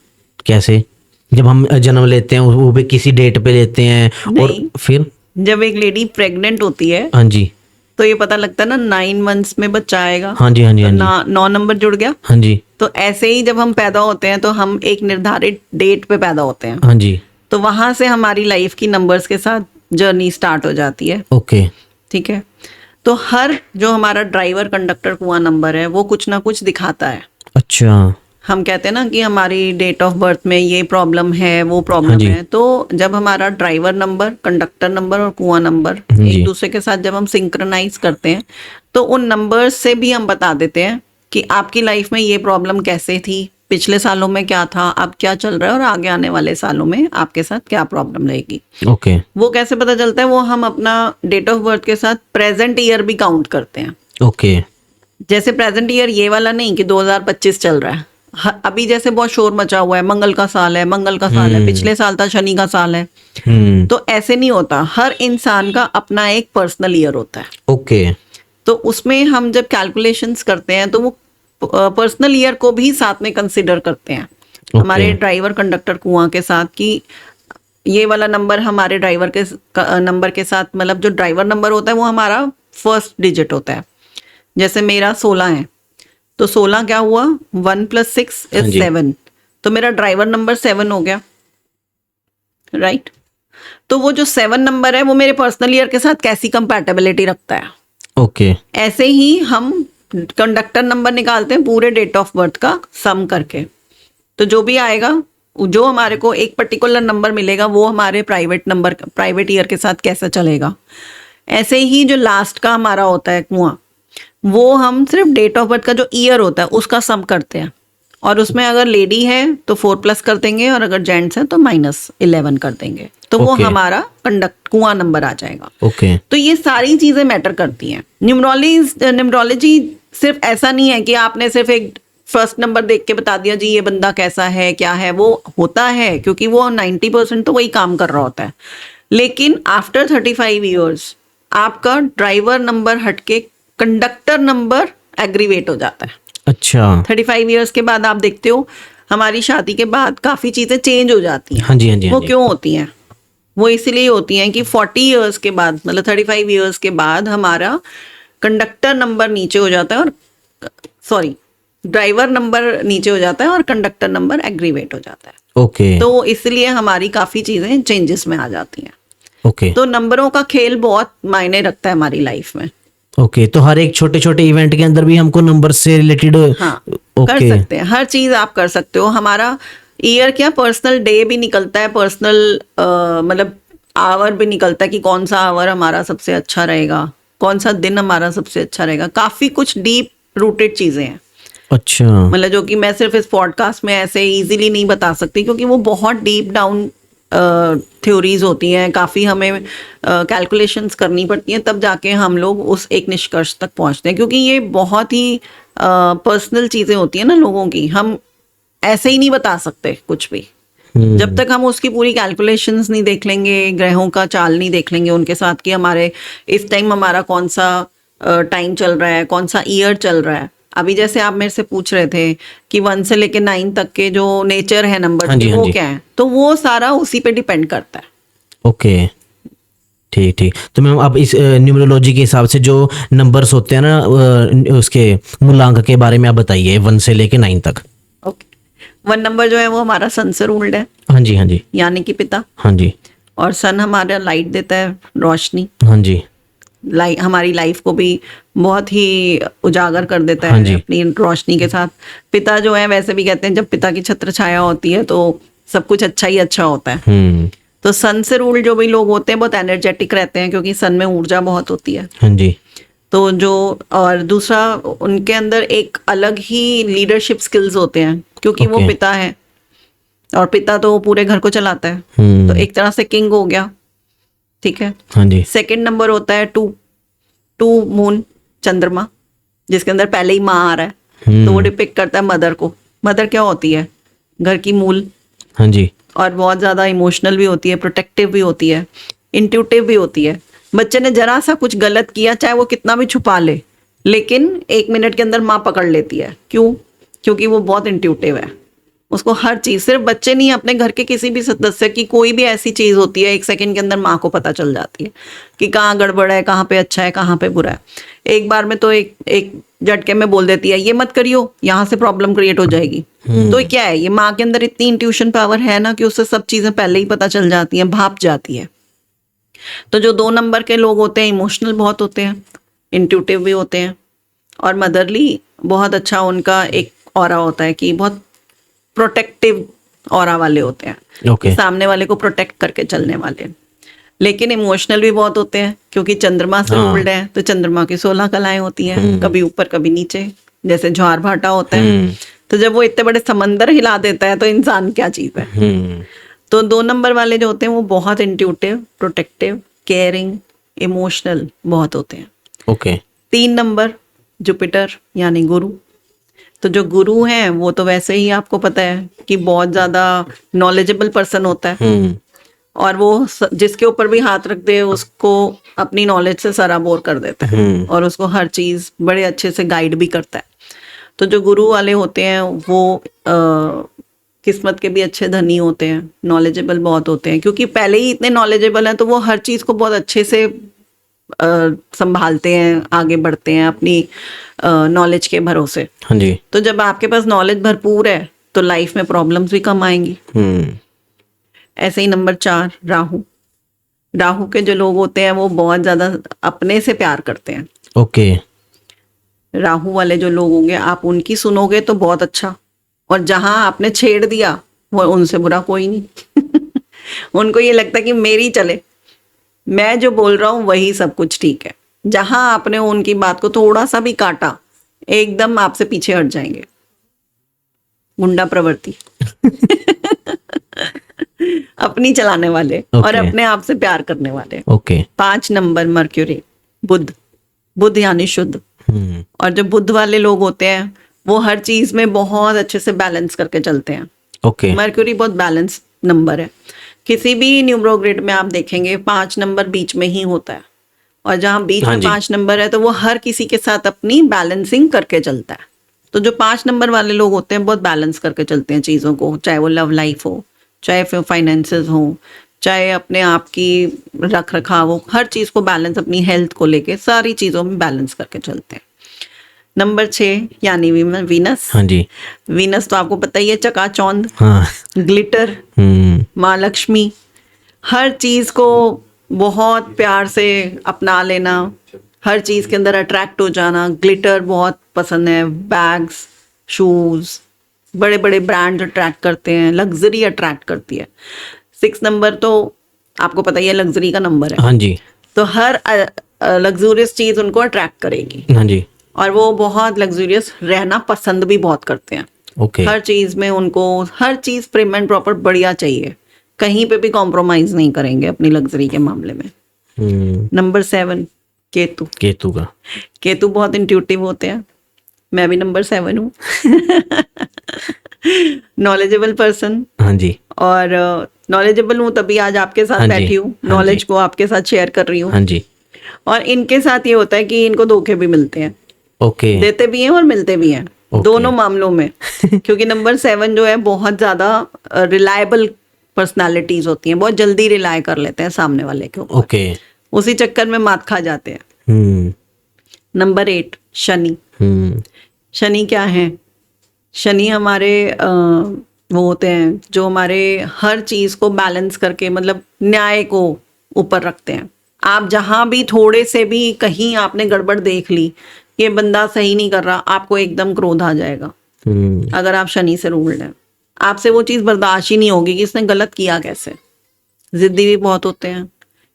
[SPEAKER 1] कैसे? जब हम जन्म लेते हैं वो भी किसी डेट पे लेते हैं, और
[SPEAKER 2] नहीं।
[SPEAKER 1] फिर
[SPEAKER 2] जब एक लेडी प्रेग्नेंट होती है
[SPEAKER 1] हाँ जी।
[SPEAKER 2] तो ये पता लगता है ना 9 मंथ्स में बच्चा आएगा।
[SPEAKER 1] हाँ जी। हाँ जी। हाँ जी।
[SPEAKER 2] 9 नंबर जुड़ गया।
[SPEAKER 1] हाँ जी।
[SPEAKER 2] तो ऐसे ही जब हम पैदा होते हैं तो हम एक निर्धारित डेट पे पैदा होते हैं।
[SPEAKER 1] हाँ जी।
[SPEAKER 2] तो वहां से हमारी लाइफ की नंबर्स के साथ जर्नी स्टार्ट हो जाती है।
[SPEAKER 1] ओके।
[SPEAKER 2] ठीक है। तो हर जो हमारा ड्राइवर, कंडक्टर, कुआं नंबर है वो कुछ ना कुछ दिखाता है।
[SPEAKER 1] अच्छा।
[SPEAKER 2] हम कहते हैं ना कि हमारी डेट ऑफ बर्थ में ये प्रॉब्लम है, वो प्रॉब्लम है। तो जब हमारा ड्राइवर नंबर, कंडक्टर नंबर और कुआं नंबर एक दूसरे के साथ जब हम सिंक्रोनाइज करते हैं तो उन नंबर्स से भी हम बता देते हैं कि आपकी लाइफ में ये प्रॉब्लम कैसे थी, पिछले सालों में क्या था, अब क्या चल रहा है, और आगे आने वाले सालों में आपके साथ क्या प्रॉब्लम रहेगी।
[SPEAKER 1] ओके।
[SPEAKER 2] वो कैसे पता चलता है? वो हम अपना डेट ऑफ बर्थ के साथ प्रेजेंट ईयर भी काउंट करते हैं।
[SPEAKER 1] ओके।
[SPEAKER 2] जैसे प्रेजेंट ईयर ये वाला नहीं कि 2025 चल रहा है, अभी जैसे बहुत शोर मचा हुआ है, मंगल का साल है, मंगल का साल है, पिछले साल था शनि का साल है। तो ऐसे नहीं होता, हर इंसान का अपना एक पर्सनल ईयर होता है।
[SPEAKER 1] ओके।
[SPEAKER 2] तो उसमें हम जब कैलकुलेशंस करते हैं तो वो पर्सनल ईयर को भी साथ में कंसिडर करते हैं हमारे ड्राइवर, कंडक्टर, कुआं के साथ, कि ये वाला नंबर हमारे ड्राइवर के नंबर के साथ, मतलब जो ड्राइवर नंबर होता है वो हमारा फर्स्ट डिजिट होता है। जैसे मेरा 16 है, तो 16 क्या हुआ, 1 + 6
[SPEAKER 1] हाँ
[SPEAKER 2] इज
[SPEAKER 1] जी।
[SPEAKER 2] 7, तो मेरा ड्राइवर नंबर 7 हो गया, राइट। तो वो जो 7 नंबर है वो मेरे पर्सनल ईयर के साथ कैसी कंपैटिबिलिटी रखता है।
[SPEAKER 1] ओके।
[SPEAKER 2] ऐसे ही हम कंडक्टर नंबर निकालते हैं पूरे डेट ऑफ बर्थ का सम करके, तो जो भी आएगा, जो हमारे को एक पर्टिकुलर नंबर मिलेगा वो हमारे प्राइवेट ईयर के साथ कैसा चलेगा। ऐसे ही जो लास्ट का हमारा होता है कुआं, वो हम सिर्फ डेट ऑफ बर्थ का जो ईयर होता है उसका सम करते हैं, और उसमें अगर लेडी है तो 4+ कर देंगे, और अगर जेंट्स है तो -11 कर देंगे, तो वो
[SPEAKER 1] Okay.
[SPEAKER 2] हमारा कुआं नंबर आ जाएगा।
[SPEAKER 1] ओके।
[SPEAKER 2] तो ये सारी चीजें मैटर करती हैं। न्यूमरोलॉजी सिर्फ ऐसा नहीं है कि आपने सिर्फ एक फर्स्ट नंबर देख के बता दिया जी ये बंदा कैसा है क्या है, वो होता है क्योंकि वो 90% तो वही काम कर रहा होता है, लेकिन आफ्टर 35 ईयर्स आपका ड्राइवर नंबर हटके कंडक्टर नंबर एग्रीवेट हो जाता है।
[SPEAKER 1] अच्छा।
[SPEAKER 2] 35 ईयर्स के बाद आप देखते हो हमारी शादी के बाद काफी चीजें चेंज हो जाती हैं।
[SPEAKER 1] हाँ जी, हाँ जी, हाँ
[SPEAKER 2] वो
[SPEAKER 1] जी।
[SPEAKER 2] क्यों होती हैं? वो इसलिए होती हैं कि 40 ईयर्स के बाद, मतलब 35 ईयर्स के बाद हमारा कंडक्टर नंबर नीचे हो जाता है, और सॉरी ड्राइवर नंबर नीचे हो जाता है और कंडक्टर नंबर एग्रीवेट हो जाता है।
[SPEAKER 1] ओके।
[SPEAKER 2] तो इसलिए हमारी काफी चीजें चेंजेस में आ जाती हैं।
[SPEAKER 1] ओके।
[SPEAKER 2] तो नंबरों का खेल बहुत मायने रखता है हमारी लाइफ में।
[SPEAKER 1] ओके, तो हर एक छोटे छोटे इवेंट के अंदर भी हमको नंबर से रिलेटेड
[SPEAKER 2] हाँ, कर
[SPEAKER 1] ओके।
[SPEAKER 2] सकते हैं, हर चीज आप कर सकते हो। हमारा ईयर क्या, पर्सनल डे भी निकलता है, पर्सनल मतलब आवर भी निकलता है कि कौन सा आवर हमारा सबसे अच्छा रहेगा, कौन सा दिन हमारा सबसे अच्छा रहेगा। काफी कुछ डीप रूटेड चीजें हैं,
[SPEAKER 1] अच्छा।
[SPEAKER 2] मतलब जो कि मैं सिर्फ इस पॉडकास्ट में ऐसे इजीली नहीं बता सकती, क्योंकि वो बहुत डीप डाउन थ्योरीज होती हैं, काफ़ी हमें कैलकुलेशंस करनी पड़ती हैं, तब जाके हम लोग उस एक निष्कर्ष तक पहुंचते हैं, क्योंकि ये बहुत ही पर्सनल चीज़ें होती हैं ना लोगों की, हम ऐसे ही नहीं बता सकते कुछ भी जब तक हम उसकी पूरी कैलकुलेशंस नहीं देख लेंगे, ग्रहों का चाल नहीं देख लेंगे उनके साथ कि हमारे इस टाइम हमारा कौन सा टाइम चल रहा है, कौन सा ईयर चल रहा है। अभी जैसे आप मेरे से पूछ रहे थे कि 1 से लेके 9 तक के जो नेचर है नंबर
[SPEAKER 1] हाँ जी,
[SPEAKER 2] के,
[SPEAKER 1] हाँ
[SPEAKER 2] वो
[SPEAKER 1] जी।
[SPEAKER 2] क्या है, तो वो सारा उसी पे डिपेंड करता है।
[SPEAKER 1] ओके, ठीक ठीक। तो मैम अब इस न्यूमरोलॉजी के हिसाब से जो नंबर्स होते हैं ना, उसके मूलांक के बारे में आप बताइए 1 से लेके 9 तक।
[SPEAKER 2] ओके, 1 नंबर जो है वो हमारा सन से रूल्ड है,
[SPEAKER 1] हाँ जी, हाँ जी,
[SPEAKER 2] यानी कि पिता।
[SPEAKER 1] हाँ जी,
[SPEAKER 2] और सन हमारा लाइट देता है, रोशनी,
[SPEAKER 1] हाँ जी,
[SPEAKER 2] हमारी लाइफ को भी बहुत ही उजागर कर देता
[SPEAKER 1] हाँ
[SPEAKER 2] है
[SPEAKER 1] जी।
[SPEAKER 2] अपनी रोशनी के साथ। पिता जो है, वैसे भी कहते हैं जब पिता की छत्र छाया होती है तो सब कुछ अच्छा ही अच्छा होता है। तो सन से रूल जो भी लोग होते हैं बहुत एनर्जेटिक रहते हैं, क्योंकि सन में ऊर्जा बहुत होती है।
[SPEAKER 1] हाँ जी,
[SPEAKER 2] तो जो, और दूसरा उनके अंदर एक अलग ही लीडरशिप स्किल्स होते हैं, क्योंकि वो
[SPEAKER 1] Okay.
[SPEAKER 2] पिता है, और पिता तो पूरे घर को चलाता है, तो एक तरह से किंग हो गया, ठीक है।
[SPEAKER 1] हाँ जी,
[SPEAKER 2] सेकंड नंबर होता है 2 मून, चंद्रमा, जिसके अंदर पहले ही माँ आ रहा है, तो वो डिपिक्ट करता है मदर को। मदर क्या होती है? घर की मूल,
[SPEAKER 1] हाँ जी,
[SPEAKER 2] और बहुत ज़्यादा इमोशनल भी होती है, प्रोटेक्टिव भी होती है, इंट्यूटिव भी होती है। बच्चे ने जरा सा कुछ गलत किया, चाहे वो कितना भी छुपा ले, लेकिन 1 मिनट के अंदर माँ पकड़ लेती है। क्यों? क्योंकि वो बहुत इंट्यूटिव है, उसको हर चीज़, सिर्फ बच्चे नहीं, अपने घर के किसी भी सदस्य की कोई भी ऐसी चीज़ होती है 1 सेकंड के अंदर माँ को पता चल जाती है कि कहाँ गड़बड़ है, कहाँ पे अच्छा है, कहाँ पे बुरा है। एक बार में तो एक झटके में बोल देती है ये मत करियो, यहाँ से प्रॉब्लम क्रिएट हो जाएगी। तो क्या है, ये माँ के अंदर इतनी इंट्यूशन पावर है ना कि उससे सब चीज़ें पहले ही पता चल जाती हैं, भाप जाती है। तो जो 2 नंबर के लोग होते हैं इमोशनल बहुत होते हैं, इंट्यूटिव भी होते हैं, और मदरली बहुत अच्छा उनका एक ऑरा होता है कि बहुत प्रोटेक्टिव ऑरा वाले होते हैं,
[SPEAKER 1] ओके,
[SPEAKER 2] सामने वाले को प्रोटेक्ट करके चलने वाले। लेकिन इमोशनल भी बहुत होते हैं, क्योंकि चंद्रमा से रूल्ड है, तो चंद्रमा की 16 कलाएं होती हैं, कभी ऊपर कभी नीचे, जैसे ज्वार भाटा होता है। तो जब वो इतने बड़े समंदर हिला देता है तो इंसान क्या चीज है। तो 2 नंबर वाले जो होते हैं वो बहुत इंट्यूटिव, प्रोटेक्टिव, केयरिंग, इमोशनल बहुत होते हैं।
[SPEAKER 1] ओके,
[SPEAKER 2] 3 नंबर जुपिटर यानी गुरु। तो जो गुरु हैं वो तो वैसे ही आपको पता है कि बहुत ज्यादा नॉलेजेबल पर्सन होता है, और वो जिसके ऊपर भी हाथ रख दे उसको अपनी नॉलेज से सराबोर कर देता है, और उसको हर चीज बड़े अच्छे से गाइड भी करता है। तो जो गुरु वाले होते हैं वो किस्मत के भी अच्छे धनी होते हैं, नॉलेजेबल बहुत होते हैं, क्योंकि पहले ही इतने नॉलेजेबल हैं तो वो हर चीज़ को बहुत अच्छे से संभालते हैं, आगे बढ़ते हैं अपनी नॉलेज के भरोसे।
[SPEAKER 1] हाँ जी।
[SPEAKER 2] तो जब आपके पास नॉलेज भरपूर है तो लाइफ में प्रॉब्लम्स भी कम आएंगी। ऐसे ही नंबर 4 राहु। राहु के जो लोग होते हैं वो बहुत ज्यादा अपने से प्यार करते हैं।
[SPEAKER 1] ओके।
[SPEAKER 2] राहु वाले जो लोग होंगे आप उनकी सुनोगे तो बहुत अच्छा, और जहां आपने छेड़ दिया वो उनसे बुरा कोई नहीं। उनको ये लगता है कि मेरी चले, मैं जो बोल रहा हूं वही सब कुछ ठीक है। जहां आपने उनकी बात को थोड़ा सा भी काटा एकदम आपसे पीछे हट जाएंगे। गुंडा प्रवृत्ति। अपनी चलाने वाले और
[SPEAKER 1] Okay.
[SPEAKER 2] अपने आप से प्यार करने वाले।
[SPEAKER 1] ओके।
[SPEAKER 2] 5 नंबर मर्क्यूरी, बुध। बुध यानी शुद्ध।
[SPEAKER 1] हम्म।
[SPEAKER 2] और जो बुध वाले लोग होते हैं वो हर चीज में बहुत अच्छे से बैलेंस करके चलते हैं।
[SPEAKER 1] ओके।
[SPEAKER 2] मर्क्यूरी बहुत बैलेंस नंबर है। किसी भी न्यूमरो ग्रिड में आप देखेंगे 5 नंबर बीच में ही होता है, और जहां बीच
[SPEAKER 1] हाँ
[SPEAKER 2] में
[SPEAKER 1] जी।
[SPEAKER 2] 5 नंबर है तो वो हर किसी के साथ अपनी बैलेंसिंग करके चलता है। तो जो 5 नंबर वाले लोग होते हैं बहुत बैलेंस करके चलते हैं चीज़ों को, चाहे वो लव लाइफ हो, चाहे फिर फाइनेंसेस हो, चाहे अपने आप की रख रखाव हो, हर चीज़ को बैलेंस, अपनी हेल्थ को लेके सारी चीज़ों में बैलेंस करके चलते हैं। नंबर 6 यानी वीनस।
[SPEAKER 1] हाँ जी।
[SPEAKER 2] वीनस तो आपको पता ही है, चकाचौंध,
[SPEAKER 1] हाँ।
[SPEAKER 2] ग्लिटर, माँ लक्ष्मी, हर चीज को बहुत प्यार से अपना लेना, हर चीज के अंदर अट्रैक्ट हो जाना। ग्लिटर बहुत पसंद है, बैग्स, शूज, बड़े बड़े ब्रांड अट्रैक्ट करते हैं, लग्जरी अट्रैक्ट करती है। 6 नंबर तो आपको पता ही है लग्जरी का नंबर है,
[SPEAKER 1] हाँ जी।
[SPEAKER 2] तो हर लग्जूरियस चीज उनको अट्रैक्ट करेगी,
[SPEAKER 1] हाँ जी।
[SPEAKER 2] और वो बहुत लग्जूरियस रहना पसंद भी बहुत करते हैं।
[SPEAKER 1] ओके।
[SPEAKER 2] हर चीज में उनको हर चीज प्रिम एंड प्रॉपर बढ़िया चाहिए, कहीं पे भी कॉम्प्रोमाइज नहीं करेंगे अपनी लग्जरी के मामले में। नंबर 7 केतु।
[SPEAKER 1] केतु का।
[SPEAKER 2] केतु बहुत इंट्यूटिव होते हैं, मैं भी नंबर 7 हूँ। नॉलेजेबल पर्सन,
[SPEAKER 1] हाँ जी।
[SPEAKER 2] और नॉलेजेबल हूँ तभी आज आपके साथ
[SPEAKER 1] हाँ जी,
[SPEAKER 2] बैठी हूँ,
[SPEAKER 1] हाँ
[SPEAKER 2] नॉलेज
[SPEAKER 1] जी।
[SPEAKER 2] को आपके साथ शेयर कर रही हूँ।
[SPEAKER 1] हाँ जी।
[SPEAKER 2] और इनके साथ ये होता है कि इनको धोखे भी मिलते हैं,
[SPEAKER 1] ओके।
[SPEAKER 2] देते भी हैं और मिलते भी हैं,
[SPEAKER 1] Okay.
[SPEAKER 2] दोनों मामलों में। क्योंकि नंबर 7 जो है बहुत ज्यादा रिलायबल पर्सनालिटीज होती हैं, बहुत जल्दी रिलाय कर लेते हैं सामने वाले के ऊपर,
[SPEAKER 1] ओके।
[SPEAKER 2] उसी चक्कर में मात खा जाते हैं।
[SPEAKER 1] हम्म।
[SPEAKER 2] नंबर 8 शनि। शनि क्या है? शनि हमारे वो होते हैं जो हमारे हर चीज को बैलेंस करके, मतलब न्याय को ऊपर रखते हैं। आप जहां भी थोड़े से भी कहीं आपने गड़बड़ देख ली, ये बंदा सही नहीं कर रहा, आपको एकदम क्रोध आ जाएगा। अगर आप शनि से रूल्ड हैं, आपसे वो चीज बर्दाश्त ही नहीं होगी कि इसने गलत किया कैसे। जिद्दी भी बहुत होते हैं।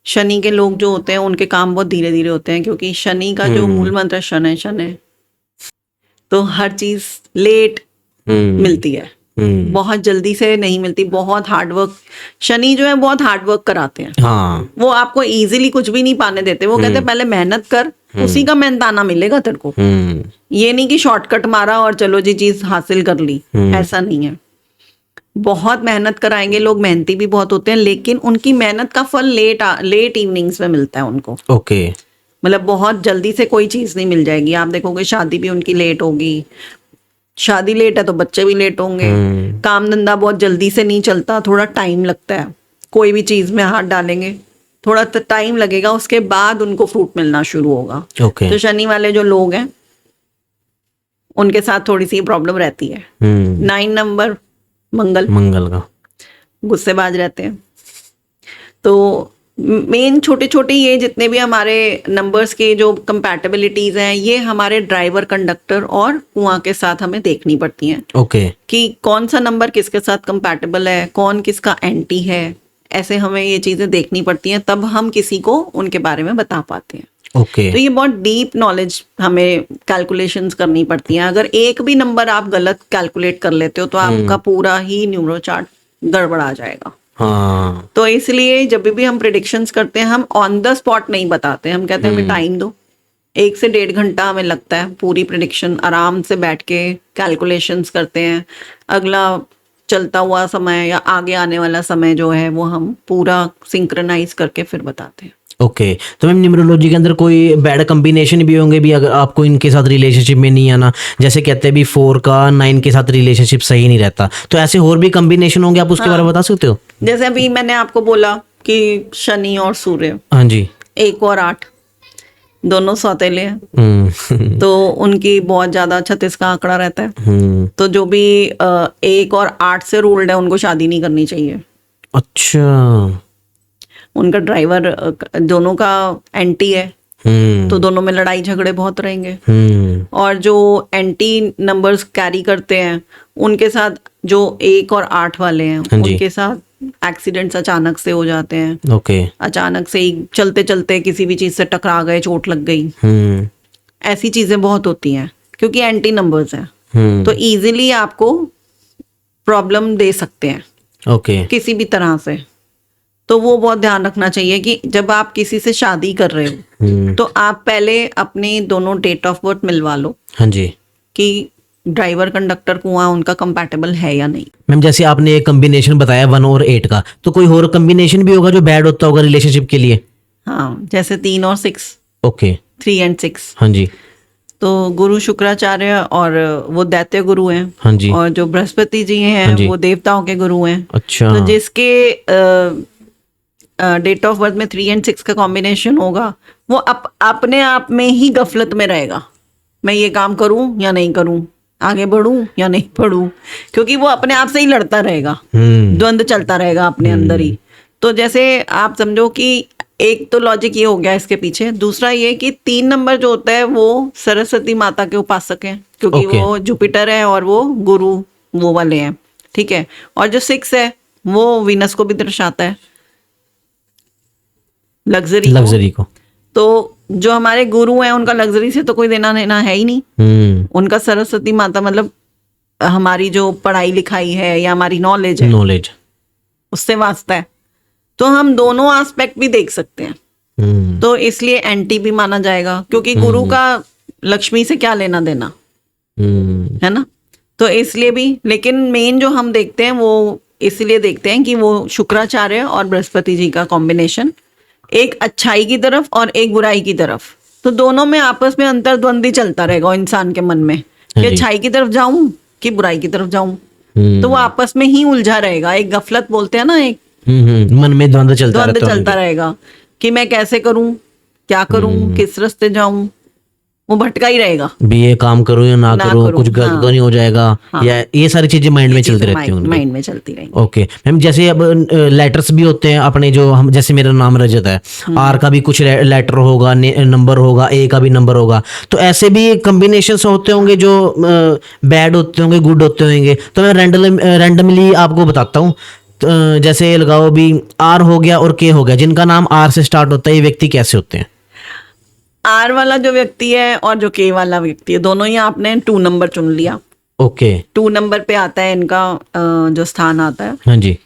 [SPEAKER 2] शनि के लोग जो होते हैं उनके काम बहुत धीरे धीरे होते हैं, क्योंकि शनि का जो मूल मंत्र है शन है, शन है, तो हर चीज लेट मिलती है, बहुत जल्दी से नहीं मिलती, बहुत हार्डवर्क। शनि जो है बहुत हार्डवर्क कराते हैं।
[SPEAKER 1] हाँ।
[SPEAKER 2] वो आपको इजीली कुछ भी नहीं पाने देते, वो कहते हैं पहले मेहनत कर, उसी का मेहनताना मिलेगा तेरे को। ये नहीं कि शॉर्टकट मारा और चलो जी चीज हासिल कर ली, ऐसा नहीं है। बहुत मेहनत कराएंगे लोग, मेहनती भी बहुत होते हैं, लेकिन उनकी मेहनत का फल लेट इवनिंग्स में मिलता है उनको।
[SPEAKER 1] ओके।
[SPEAKER 2] मतलब बहुत जल्दी से कोई चीज नहीं मिल जाएगी। आप देखोगे शादी भी उनकी लेट होगी, शादी लेट है तो बच्चे भी लेट होंगे। काम धंधा बहुत जल्दी से नहीं चलता, थोड़ा टाइम लगता है। कोई भी चीज में हाथ डालेंगे थोड़ा टाइम लगेगा, उसके बाद उनको फ्रूट मिलना शुरू होगा।
[SPEAKER 1] ओके।
[SPEAKER 2] तो शनि वाले जो लोग हैं उनके साथ थोड़ी सी प्रॉब्लम रहती है। 9 नंबर मंगल।
[SPEAKER 1] मंगल का।
[SPEAKER 2] गुस्सेबाज रहते हैं। तो मेन छोटे छोटे ये जितने भी हमारे नंबर्स के जो कंपैटिबिलिटीज हैं, ये हमारे ड्राइवर, कंडक्टर और कुआं के साथ हमें देखनी पड़ती हैं।
[SPEAKER 1] ओके।
[SPEAKER 2] कि कौन सा नंबर किसके साथ कंपैटिबल है, कौन किसका एंटी है, ऐसे हमें ये चीजें देखनी पड़ती हैं, तब हम किसी को उनके बारे में बता पाते हैं।
[SPEAKER 1] ओके।
[SPEAKER 2] तो ये बहुत डीप नॉलेज हमें कैलकुलेशंस करनी पड़ती हैं। अगर एक भी नंबर आप गलत कैलकुलेट कर लेते हो तो आपका पूरा ही न्यूमरो चार्ट गड़बड़ा जाएगा।
[SPEAKER 1] हाँ।
[SPEAKER 2] तो इसलिए जब भी हम प्रिडिक्शंस करते हैं, हम ऑन द स्पॉट नहीं बताते, हम कहते हैं हमें टाइम दो, 1 से 1.5 घंटा हमें लगता है, पूरी प्रिडिक्शन आराम से बैठ के कैलकुलेशंस करते हैं। अगला चलता हुआ समय या आगे आने वाला समय जो है वो हम पूरा सिंक्रोनाइज करके फिर बताते हैं।
[SPEAKER 1] ओके, तो मैम न्यूमरोलॉजी के अंदर कोई बैड कॉम्बिनेशन भी होंगे भी अगर आपको इनके साथ रिलेशनशिप में नहीं आना, जैसे कहते हैं भी 4 का 9 के साथ रिलेशनशिप सही नहीं रहता, तो ऐसे और भी कॉम्बिनेशन होंगे, आप उसके बारे में बता सकते हो?
[SPEAKER 2] जैसे अभी मैंने आपको बोला कि शनि और सूर्य
[SPEAKER 1] हाँ जी।
[SPEAKER 2] 1 और 8 दोनों सौतेले हैं,
[SPEAKER 1] हम्म।
[SPEAKER 2] तो उनकी बहुत ज्यादा 36 का आंकड़ा रहता है।
[SPEAKER 1] हम्म।
[SPEAKER 2] तो जो भी 1 और 8 से रूल्ड है उनको शादी नहीं करनी चाहिए।
[SPEAKER 1] अच्छा।
[SPEAKER 2] उनका ड्राइवर दोनों का एंटी है,
[SPEAKER 1] हम्म।
[SPEAKER 2] तो दोनों में लड़ाई झगड़े बहुत रहेंगे।
[SPEAKER 1] हम्म।
[SPEAKER 2] और जो एंटी नंबर्स कैरी करते हैं उनके साथ जो 1 और 8 वाले हैं
[SPEAKER 1] हाँ जी।
[SPEAKER 2] उनके साथ एक्सीडेंट्स अचानक से हो जाते हैं।
[SPEAKER 1] ओके।
[SPEAKER 2] अचानक से ही चलते चलते किसी भी चीज से टकरा गए, चोट लग गई,
[SPEAKER 1] हम्म।
[SPEAKER 2] ऐसी चीजें बहुत होती हैं क्योंकि एंटी नंबर्स हैं।
[SPEAKER 1] हम्म।
[SPEAKER 2] तो इजीली आपको प्रॉब्लम दे सकते हैं
[SPEAKER 1] ओके।
[SPEAKER 2] किसी भी तरह से। तो वो बहुत ध्यान रखना चाहिए कि जब आप किसी से शादी कर रहे हो तो आप पहले अपने दोनों डेट ऑफ बर्थ मिलवा लो
[SPEAKER 1] हाँ जी।
[SPEAKER 2] कि ड्राइवर कंडक्टर कुआं उनका कंपैटिबल है या नहीं।
[SPEAKER 1] मैम जैसे आपने एक कॉम्बिनेशन बताया 1 और 8 का, तो कोई और कॉम्बिनेशन भी होगा जो बैड होता होगा रिलेशनशिप के लिए?
[SPEAKER 2] हाँ, जैसे 3 और 6,
[SPEAKER 1] ओके।
[SPEAKER 2] 3 एंड 6।
[SPEAKER 1] हाँ जी।
[SPEAKER 2] तो गुरु शुक्राचार्य और वो दैत्य गुरु हैं,
[SPEAKER 1] हाँ जी।
[SPEAKER 2] और जो बृहस्पति जी हैं
[SPEAKER 1] हाँ जी।
[SPEAKER 2] वो देवताओं के गुरु हैं।
[SPEAKER 1] अच्छा।
[SPEAKER 2] तो जिसके डेट ऑफ बर्थ में 3 एंड 6 का कॉम्बिनेशन होगा वो अपने आप में ही गफलत में रहेगा, मैं ये काम करूं या नहीं करूं, आगे बढ़ूं या नहीं बढ़ूं, क्योंकि वो अपने आप से ही लड़ता रहेगा, द्वंद्व चलता रहेगा अपने अंदर ही। तो जैसे आप समझो कि एक तो लॉजिक ये हो गया इसके पीछे, दूसरा ये कि 3 नंबर जो होता है वो सरस्वती माता के उपासक हैं क्योंकि
[SPEAKER 1] Okay.
[SPEAKER 2] वो जुपिटर है और वो गुरु वो वाले हैं, ठीक है। और जो 6 है वो वीनस को भी दर्शाता है, लग्जरी
[SPEAKER 1] को।
[SPEAKER 2] तो जो हमारे गुरु हैं उनका लग्जरी से तो कोई देना लेना है ही नहीं। उनका सरस्वती माता मतलब हमारी जो पढ़ाई लिखाई है या हमारी नॉलेज है
[SPEAKER 1] नॉलेज
[SPEAKER 2] उससे वास्ता है। तो हम दोनों एस्पेक्ट भी देख सकते हैं। तो इसलिए एंटी भी माना जाएगा क्योंकि गुरु का लक्ष्मी से क्या लेना देना, है ना। तो इसलिए भी, लेकिन मेन जो हम देखते हैं वो इसलिए देखते हैं कि वो शुक्राचार्य और बृहस्पति जी का कॉम्बिनेशन एक अच्छाई की तरफ और एक बुराई की तरफ, तो दोनों में आपस में अंतर्द्वंदी चलता रहेगा इंसान के मन में कि अच्छाई की तरफ जाऊं कि बुराई की तरफ जाऊं। तो वो आपस में ही उलझा रहेगा, एक गफलत बोलते हैं ना, एक
[SPEAKER 1] मन में द्वंद्व चलता
[SPEAKER 2] रहेगा कि मैं कैसे करूं, क्या करूं, किस रास्ते जाऊं, वो भटका ही रहेगा।
[SPEAKER 1] भी ये काम करूं या ना करूं, कुछ गलत तो नहीं हो जाएगा, या ये सारी चीजें माइंड में चलती रहती होंगी।
[SPEAKER 2] माइंड में चलती रहेंगी।
[SPEAKER 1] ओके मैम, जैसे अब लेटर्स भी होते हैं अपने, जो हम जैसे मेरा नाम रजत है, आर का भी कुछ लेटर होगा, नंबर होगा, ए का भी नंबर होगा, तो ऐसे भी कॉम्बिनेशंस होते होंगे जो बैड होते होंगे, गुड होते होंगे। तो मैं रैंडमली आपको बताता हूँ। जैसे लगाओ भी आर हो गया और के हो गया, जिनका नाम आर से स्टार्ट होता है, ये व्यक्ति कैसे होते हैं?
[SPEAKER 2] आर वाला जो व्यक्ति है और जो के वाला व्यक्ति है, दोनों ही आपने 2 नंबर चुन लिया।
[SPEAKER 1] ओके।
[SPEAKER 2] 2 नंबर पे आता है इनका जो स्थान आता है।
[SPEAKER 1] हाँ जी।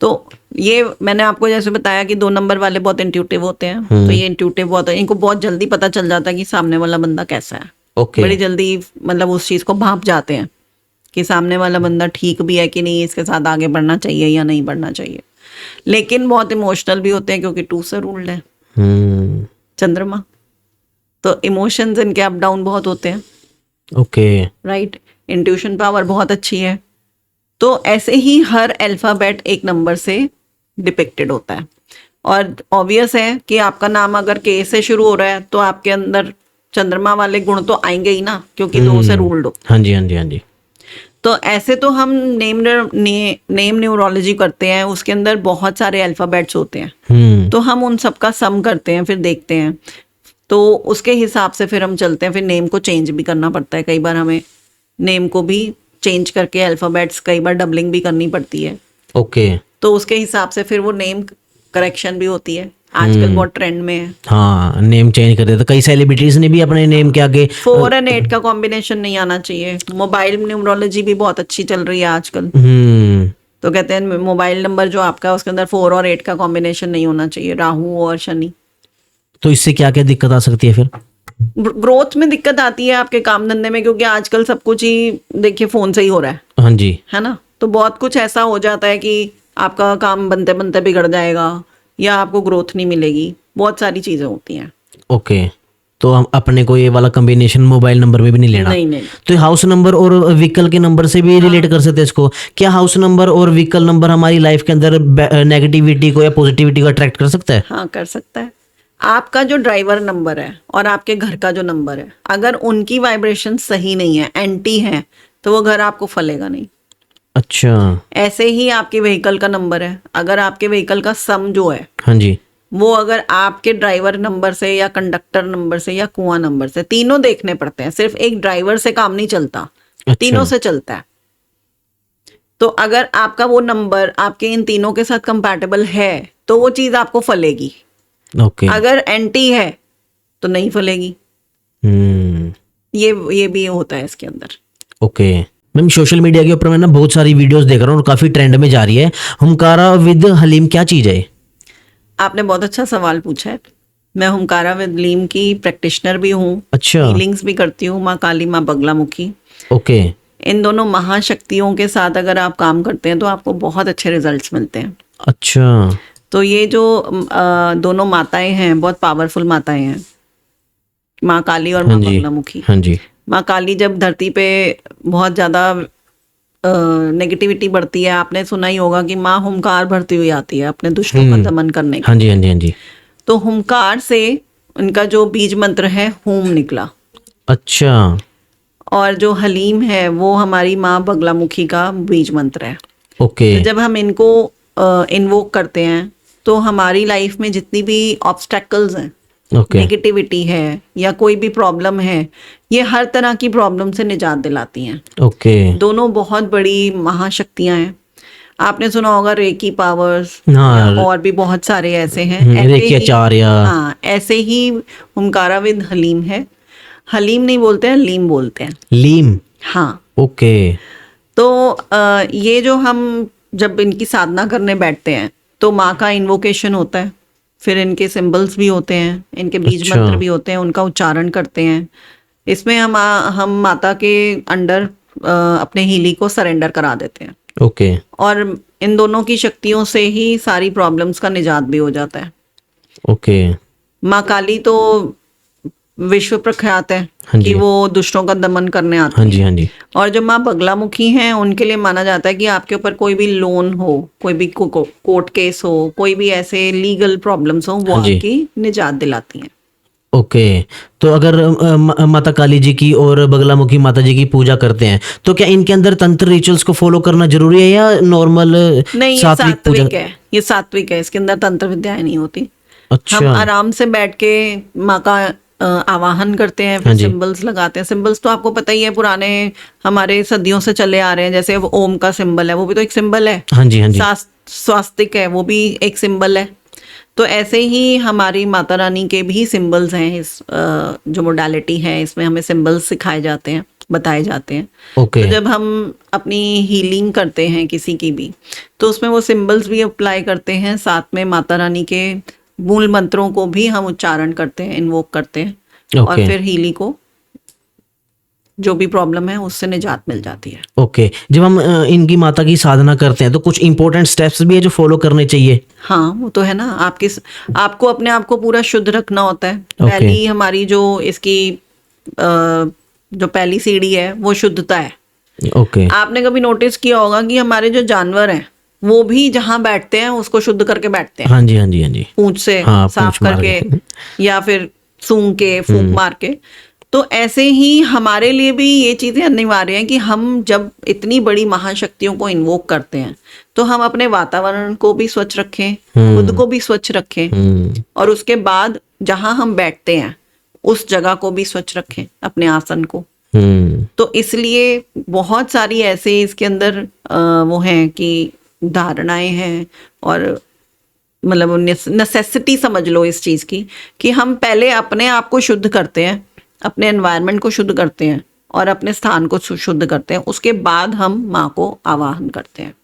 [SPEAKER 2] तो ये मैंने आपको जैसे बताया कि 2 नंबर वाले बहुत इंट्यूटिव होते हैं। तो ये इंट्यूटिव बहुत है, इनको बहुत जल्दी पता चल जाता है कि सामने वाला बंदा कैसा है।
[SPEAKER 1] ओके।
[SPEAKER 2] बड़ी जल्दी मतलब उस चीज को भांप जाते हैं कि सामने वाला बंदा ठीक भी है कि नहीं, इसके साथ आगे बढ़ना चाहिए या नहीं बढ़ना चाहिए। लेकिन बहुत इमोशनल भी होते हैं क्योंकि 2 से रूल्ड है चंद्रमा, तो इमोशंस इनके अप डाउन बहुत होते हैं।
[SPEAKER 1] ओके।
[SPEAKER 2] राइट। इंट्यूशन पावर बहुत अच्छी है। तो ऐसे ही हर अल्फाबेट एक नंबर से डिपिक्टेड होता है। और ऑब्वियस है कि आपका नाम अगर के से शुरू हो रहा है तो आपके अंदर चंद्रमा वाले गुण तो आएंगे ही ना, क्योंकि 2 से रूल्ड हो।
[SPEAKER 1] हाँ जी, हाँ जी, हाँ जी।
[SPEAKER 2] तो ऐसे तो हम नेम न्यूरोलॉजी करते हैं, उसके अंदर बहुत सारे अल्फाबेट्स होते हैं। तो हम उन सबका सम करते हैं, फिर देखते हैं, तो उसके हिसाब से फिर हम चलते हैं। फिर नेम को चेंज भी करना पड़ता है, कई बार हमें नेम को भी चेंज करके अल्फाबेट्स कई बार डबलिंग भी करनी पड़ती है।
[SPEAKER 1] ओके।
[SPEAKER 2] तो उसके हिसाब से फिर वो नेम करेक्शन भी होती है, आजकल बहुत ट्रेंड में है।
[SPEAKER 1] हाँ, नेम चेंज कर देते, कई सेलिब्रिटीज ने भी अपने नेम के आगे
[SPEAKER 2] 4 और 8 का कॉम्बिनेशन नहीं आना चाहिए। मोबाइल न्यूमरोलॉजी भी बहुत अच्छी चल रही है आजकल। तो कहते हैं मोबाइल नंबर जो आपका है उसके अंदर 4 और 8 का कॉम्बिनेशन नहीं होना चाहिए, राहु और शनि।
[SPEAKER 1] तो इससे क्या क्या दिक्कत आ सकती है फिर?
[SPEAKER 2] ग्रोथ में दिक्कत आती है आपके काम धंधे में, क्योंकि आजकल सब कुछ ही देखिए फोन से ही हो रहा है।
[SPEAKER 1] हाँ जी।
[SPEAKER 2] है ना। तो बहुत कुछ ऐसा हो जाता है कि आपका काम बनते बनते बिगड़ जाएगा या आपको ग्रोथ नहीं मिलेगी। बहुत सारी चीज़ें होती हैं।
[SPEAKER 1] ओके, तो हम अपने को ये वाला कॉम्बिनेशन मोबाइल नंबर में भी नहीं लेना।
[SPEAKER 2] नहीं नहीं,
[SPEAKER 1] तो हाउस नंबर और व्हीकल के नंबर से भी रिलेट कर सकते हैं इसको। क्या हाउस नंबर और व्हीकल नंबर हमारी लाइफ के अंदर नेगेटिविटी को या पॉजिटिविटी को अट्रैक्ट कर सकता है?
[SPEAKER 2] हाँ कर सकता है। आपका जो ड्राइवर नंबर है और आपके घर का जो नंबर है, अगर उनकी वाइब्रेशन सही नहीं है, एंटी है, तो वो घर आपको फलेगा नहीं।
[SPEAKER 1] अच्छा।
[SPEAKER 2] ऐसे ही आपके व्हीकल का नंबर है, अगर आपके व्हीकल का सम जो है
[SPEAKER 1] हाँ जी।
[SPEAKER 2] वो अगर आपके ड्राइवर नंबर से या कंडक्टर नंबर से या कुआं नंबर से, तीनों देखने पड़ते हैं, सिर्फ एक ड्राइवर से काम नहीं चलता,
[SPEAKER 1] अच्छा।
[SPEAKER 2] तीनों से चलता है। तो अगर आपका वो नंबर आपके इन तीनों के साथ कंपैटिबल है तो वो चीज आपको फलेगी।
[SPEAKER 1] ओके।
[SPEAKER 2] अगर एंटी है तो नहीं फलेगी।
[SPEAKER 1] हम्म।
[SPEAKER 2] ये भी होता है इसके अंदर।
[SPEAKER 1] ओके मैम, सोशल मीडिया के ऊपर मैं ना बहुत सारी वीडियोस देख रहा हूँ और काफी ट्रेंड में जा रही है। हुमकारा विद हलीम क्या चीज है?
[SPEAKER 2] आपने बहुत अच्छा सवाल पूछा है। मैं हुमकारा विद हलीम की प्रैक्टिशनर भी हूँ,
[SPEAKER 1] अच्छा।
[SPEAKER 2] हीलिंग्स भी करती हूँ, माँ काली, माँ बगलामुखी।
[SPEAKER 1] ओके।
[SPEAKER 2] इन दोनों महाशक्तियों के साथ अगर आप काम करते हैं तो आपको बहुत अच्छे रिजल्ट्स मिलते हैं।
[SPEAKER 1] अच्छा।
[SPEAKER 2] तो ये जो दोनों माताएं हैं बहुत पावरफुल माताएं हैं, माँ काली और
[SPEAKER 1] हाँ
[SPEAKER 2] माँ
[SPEAKER 1] जी।
[SPEAKER 2] बगलामुखी।
[SPEAKER 1] हाँ जी।
[SPEAKER 2] माँ काली जब धरती पे बहुत ज़्यादा नेगेटिविटी बढ़ती है, आपने सुना ही होगा कि माँ हुंकार भरती हुई आती है अपने दुष्टों का दमन करने के
[SPEAKER 1] हाँ जी।
[SPEAKER 2] लिए।
[SPEAKER 1] हाँ जी। हाँ जी।
[SPEAKER 2] तो हुंकार से उनका जो बीज मंत्र है होम निकला,
[SPEAKER 1] अच्छा।
[SPEAKER 2] और जो हलीम है वो हमारी माँ बगलामुखी का बीज मंत्र है।
[SPEAKER 1] ओके।
[SPEAKER 2] तो जब हम इनको इन्वोक करते हैं तो हमारी लाइफ में जितनी भी ऑब्स्टेकल्स हैं,
[SPEAKER 1] ओके।
[SPEAKER 2] नेगेटिविटी है या कोई भी प्रॉब्लम है, ये हर तरह की प्रॉब्लम से निजात दिलाती हैं।
[SPEAKER 1] ओके।
[SPEAKER 2] दोनों बहुत बड़ी महाशक्तियां हैं। आपने सुना होगा रेकी पावर्स,
[SPEAKER 1] हाँ।
[SPEAKER 2] या और भी बहुत सारे ऐसे हैं। ऐसे
[SPEAKER 1] रेकी
[SPEAKER 2] ही
[SPEAKER 1] आचार्य।
[SPEAKER 2] हाँ, ऐसे ही हुमकारा विद हलीम है। हलीम नहीं बोलते हैं, लीम बोलते हैं।
[SPEAKER 1] लीम।
[SPEAKER 2] हाँ।
[SPEAKER 1] ओके।
[SPEAKER 2] तो ये जो हम जब इनकी साधना करने बैठते हैं तो माँ का इन्वोकेशन होता है, फिर इनके सिंबल्स भी होते हैं, इनके बीज
[SPEAKER 1] अच्छा।
[SPEAKER 2] मंत्र भी होते हैं, उनका उच्चारण करते हैं। इसमें हम माता के अंडर अपने हीली को सरेंडर करा देते हैं,
[SPEAKER 1] ओके।
[SPEAKER 2] और इन दोनों की शक्तियों से ही सारी प्रॉब्लम्स का निजात भी हो जाता है।
[SPEAKER 1] ओके।
[SPEAKER 2] माँ काली तो विश्व प्रख्यात है
[SPEAKER 1] हाँ जी।
[SPEAKER 2] कि वो दुष्टों का दमन करने आती
[SPEAKER 1] हाँ
[SPEAKER 2] हैं।
[SPEAKER 1] जी। हाँ जी।
[SPEAKER 2] और जो माँ बगलामुखी हैं उनके लिए माना जाता है कि आपके ऊपर कोई भी लोन हो, कोई भी कोर्ट केस हो, कोई भी ऐसे लीगल प्रॉब्लम्स हो, वो
[SPEAKER 1] हाँ जी।
[SPEAKER 2] आपकी निजात दिलाती हैं।
[SPEAKER 1] ओके। तो अगर माता काली जी की और बगलामुखी माता जी की पूजा करते हैं तो क्या इनके अंदर तंत्र रिचुअल्स को फॉलो करना जरूरी है या नॉर्मल
[SPEAKER 2] नहीं, ये
[SPEAKER 1] सात्विक पूजा?
[SPEAKER 2] सात्विक है, ये सात्विक है, इसके अंदर तंत्र विद्याएं नहीं होती। हम
[SPEAKER 1] अच्छा।
[SPEAKER 2] आराम से बैठ के माँ का आवाहन करते हैं,
[SPEAKER 1] हाँ
[SPEAKER 2] फिर
[SPEAKER 1] जी।
[SPEAKER 2] सिंबल्स लगाते हैं। सिंबल्स तो आपको पता ही है, पुराने हमारे सदियों से चले आ रहे हैं। जैसे वो ओम का सिंबल है, वो भी तो एक सिंबल है।
[SPEAKER 1] हाँ जी। हाँ जी।
[SPEAKER 2] स्वास्तिक है, वो भी एक सिंबल है। तो ऐसे ही हमारी माता रानी के भी सिंबल्स हैं। इस जो मोडालिटी है इसमें हमें सिंबल्स सिखाए जाते हैं, बताए जाते हैं।
[SPEAKER 1] ओके।
[SPEAKER 2] तो जब हम अपनी हीलिंग करते हैं किसी की भी, तो उसमें वो सिंबल्स भी अप्लाई करते हैं, साथ में माता रानी के मूल मंत्रों को भी हम उच्चारण करते हैं, इन्वोक करते हैं, और
[SPEAKER 1] ओके।
[SPEAKER 2] फिर हीली को जो भी प्रॉब्लम है उससे निजात मिल जाती है।
[SPEAKER 1] ओके। जब हम इनकी माता की साधना करते हैं तो कुछ इंपॉर्टेंट स्टेप्स भी है जो फॉलो करने चाहिए?
[SPEAKER 2] हाँ, वो तो है ना। आपको अपने आप को पूरा शुद्ध रखना होता है। पहली हमारी जो इसकी जो पहली सीढ़ी है वो शुद्धता है।
[SPEAKER 1] ओके।
[SPEAKER 2] आपने कभी नोटिस किया होगा कि हमारे जो जानवर हैं वो भी जहाँ बैठते हैं उसको शुद्ध करके बैठते हैं,
[SPEAKER 1] हाँ जी। हाँ जी। हाँ जी।
[SPEAKER 2] पूंछ से
[SPEAKER 1] हाँ,
[SPEAKER 2] साफ
[SPEAKER 1] पूंछ मार
[SPEAKER 2] करके
[SPEAKER 1] के।
[SPEAKER 2] या फिर सूंघ के, फूंक मार के। तो ऐसे ही हमारे लिए भी ये चीजें अनिवार्य हैं कि हम जब इतनी बड़ी महाशक्तियों को इन्वोक करते हैं तो हम अपने वातावरण को भी स्वच्छ रखें, खुद को भी स्वच्छ रखें, और उसके बाद जहां हम बैठते हैं उस जगह को भी स्वच्छ रखें, अपने आसन को। तो इसलिए बहुत सारी ऐसे इसके अंदर वो हैं कि धारणाएं हैं, और मतलब नेसेसिटी समझ लो इस चीज की, कि हम पहले अपने आप को शुद्ध करते हैं, अपने एनवायरनमेंट को शुद्ध करते हैं और अपने स्थान को शुद्ध करते हैं, उसके बाद हम माँ को आवाहन करते हैं।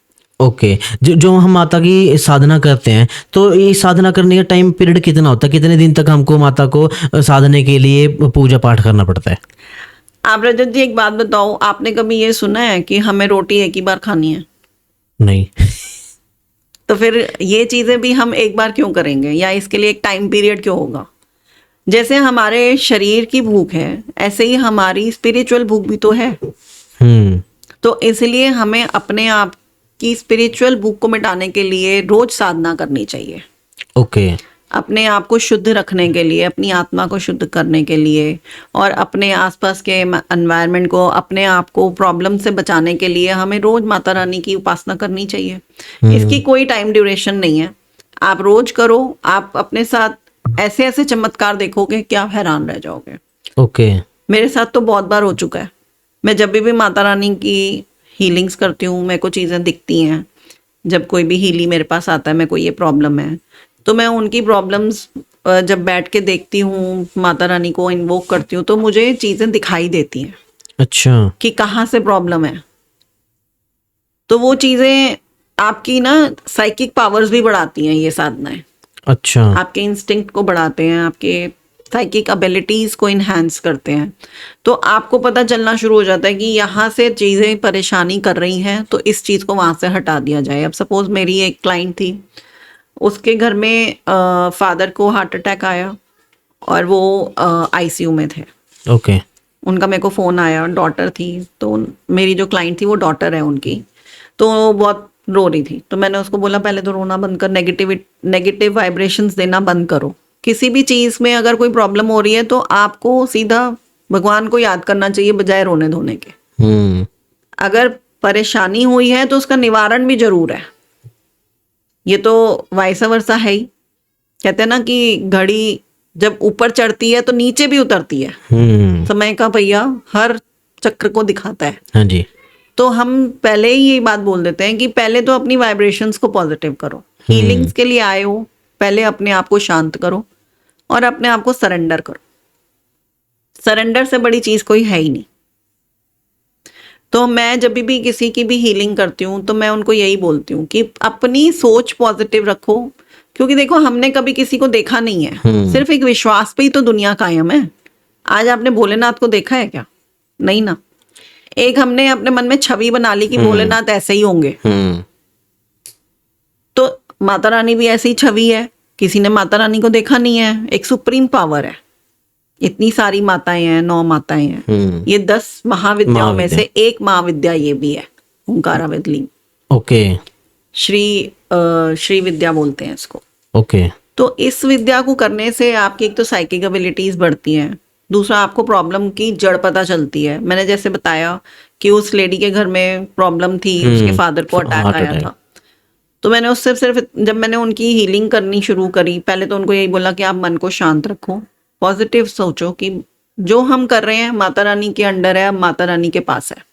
[SPEAKER 1] ओके। जो हम माता की साधना करते हैं तो ये साधना करने का टाइम पीरियड कितना होता है? कितने दिन तक हमको माता को साधने के लिए पूजा पाठ करना पड़ता है?
[SPEAKER 2] आप रजत जी एक बात बताओ, आपने कभी ये सुना है कि हमें रोटी एक ही बार खानी है?
[SPEAKER 1] नहीं।
[SPEAKER 2] तो फिर ये चीज़ें भी हम एक बार क्यों करेंगे, या इसके लिए एक टाइम पीरियड क्यों होगा? जैसे हमारे शरीर की भूख है, ऐसे ही हमारी स्पिरिचुअल भूख भी तो है।
[SPEAKER 1] हम्म।
[SPEAKER 2] तो इसलिए हमें अपने आप की स्पिरिचुअल भूख को मिटाने के लिए रोज साधना करनी चाहिए।
[SPEAKER 1] ओके।
[SPEAKER 2] अपने आप को शुद्ध रखने के लिए, अपनी आत्मा को शुद्ध करने के लिए, और अपने आसपास के एनवायरनमेंट को, अपने आप को प्रॉब्लम से बचाने के लिए हमें रोज माता रानी की उपासना करनी चाहिए। इसकी कोई टाइम ड्यूरेशन नहीं है, आप रोज करो। आप अपने साथ ऐसे ऐसे चमत्कार देखोगे कि आप हैरान रह जाओगे।
[SPEAKER 1] ओके।
[SPEAKER 2] मेरे साथ तो बहुत बार हो चुका है। मैं जब भी माता रानी की हीलिंग्स करती हूँ, मेरे को चीज़ें दिखती हैं। जब कोई भी हीली मेरे पास आता है, मेरे को ये प्रॉब्लम है, तो मैं उनकी प्रॉब्लम्स जब बैठ के देखती हूँ, माता रानी को इन्वोक करती हूँ, तो मुझे चीज़ें दिखाई देती हैं
[SPEAKER 1] अच्छा।
[SPEAKER 2] कि कहाँ से प्रॉब्लम है। तो वो चीज़ें आपकी ना साइकिक पावर्स भी बढ़ाती हैं ये साधनाएं।
[SPEAKER 1] अच्छा।
[SPEAKER 2] आपके इंस्टिंक्ट को बढ़ाते हैं, आपके साइकिक एबिलिटीज को इन्हांस करते हैं। तो आपको पता चलना शुरू हो जाता है कि यहाँ से चीज़ें परेशानी कर रही हैं, तो इस चीज़ को वहाँ से हटा दिया जाए। अब सपोज मेरी एक क्लाइंट थी, उसके घर में फादर को हार्ट अटैक आया और वो आईसीयू में थे।
[SPEAKER 1] ओके।
[SPEAKER 2] उनका मेरे को फ़ोन आया, डॉटर थी, तो मेरी जो क्लाइंट थी वो डॉटर है उनकी, तो वो बहुत रो रही थी। तो मैंने उसको बोला पहले तो रोना बंद कर, नेगेटिव वाइब्रेशंस देना बंद करो। किसी भी चीज़ में अगर कोई प्रॉब्लम हो रही है तो आपको सीधा भगवान को याद करना चाहिए बजाय रोने धोने के।
[SPEAKER 1] हम्म।
[SPEAKER 2] अगर परेशानी हुई है तो उसका निवारण भी जरूर है। ये तो वाइस वर्सा है ही। कहते हैं ना कि घड़ी जब ऊपर चढ़ती है तो नीचे भी उतरती है।
[SPEAKER 1] हम्म।
[SPEAKER 2] समय का पहिया हर चक्र को दिखाता है।
[SPEAKER 1] हाँ जी।
[SPEAKER 2] तो हम पहले ही ये बात बोल देते हैं कि पहले तो अपनी वाइब्रेशंस को पॉजिटिव करो। हीलिंग्स के लिए आए हो, पहले अपने आप को शांत करो और अपने आप को सरेंडर करो। सरेंडर से बड़ी चीज कोई है ही नहीं। तो मैं जब भी किसी की भी हीलिंग करती हूँ तो मैं उनको यही बोलती हूँ कि अपनी सोच पॉजिटिव रखो, क्योंकि देखो हमने कभी किसी को देखा नहीं है, सिर्फ एक विश्वास पे ही तो दुनिया कायम है। आज आपने भोलेनाथ को देखा है क्या? नहीं ना। एक हमने अपने मन में छवि बना ली कि भोलेनाथ ऐसे ही होंगे। तो माता रानी भी ऐसी छवि है, किसी ने माता रानी को देखा नहीं है। एक सुप्रीम पावर है, इतनी सारी माताएं हैं, 9 माताएं हैं। ये 10 महाविद्याओं में से एक महाविद्या ये भी है, ओंकारा विद्या।
[SPEAKER 1] ओके।
[SPEAKER 2] श्री विद्या बोलते हैं इसको।
[SPEAKER 1] ओके।
[SPEAKER 2] तो इस विद्या को करने से आपकी एक तो साइकिक एबिलिटीज बढ़ती हैं, दूसरा आपको प्रॉब्लम की जड़ पता चलती है। मैंने जैसे बताया कि उस लेडी के घर में प्रॉब्लम थी, उसके फादर को अटैक आया था। तो मैंने उससे सिर्फ जब मैंने उनकी हीलिंग करनी शुरू करी, पहले तो उनको यही बोला कि आप मन को शांत रखो, पॉजिटिव सोचो कि जो हम कर रहे हैं माता रानी के अंडर है, माता रानी के पास है,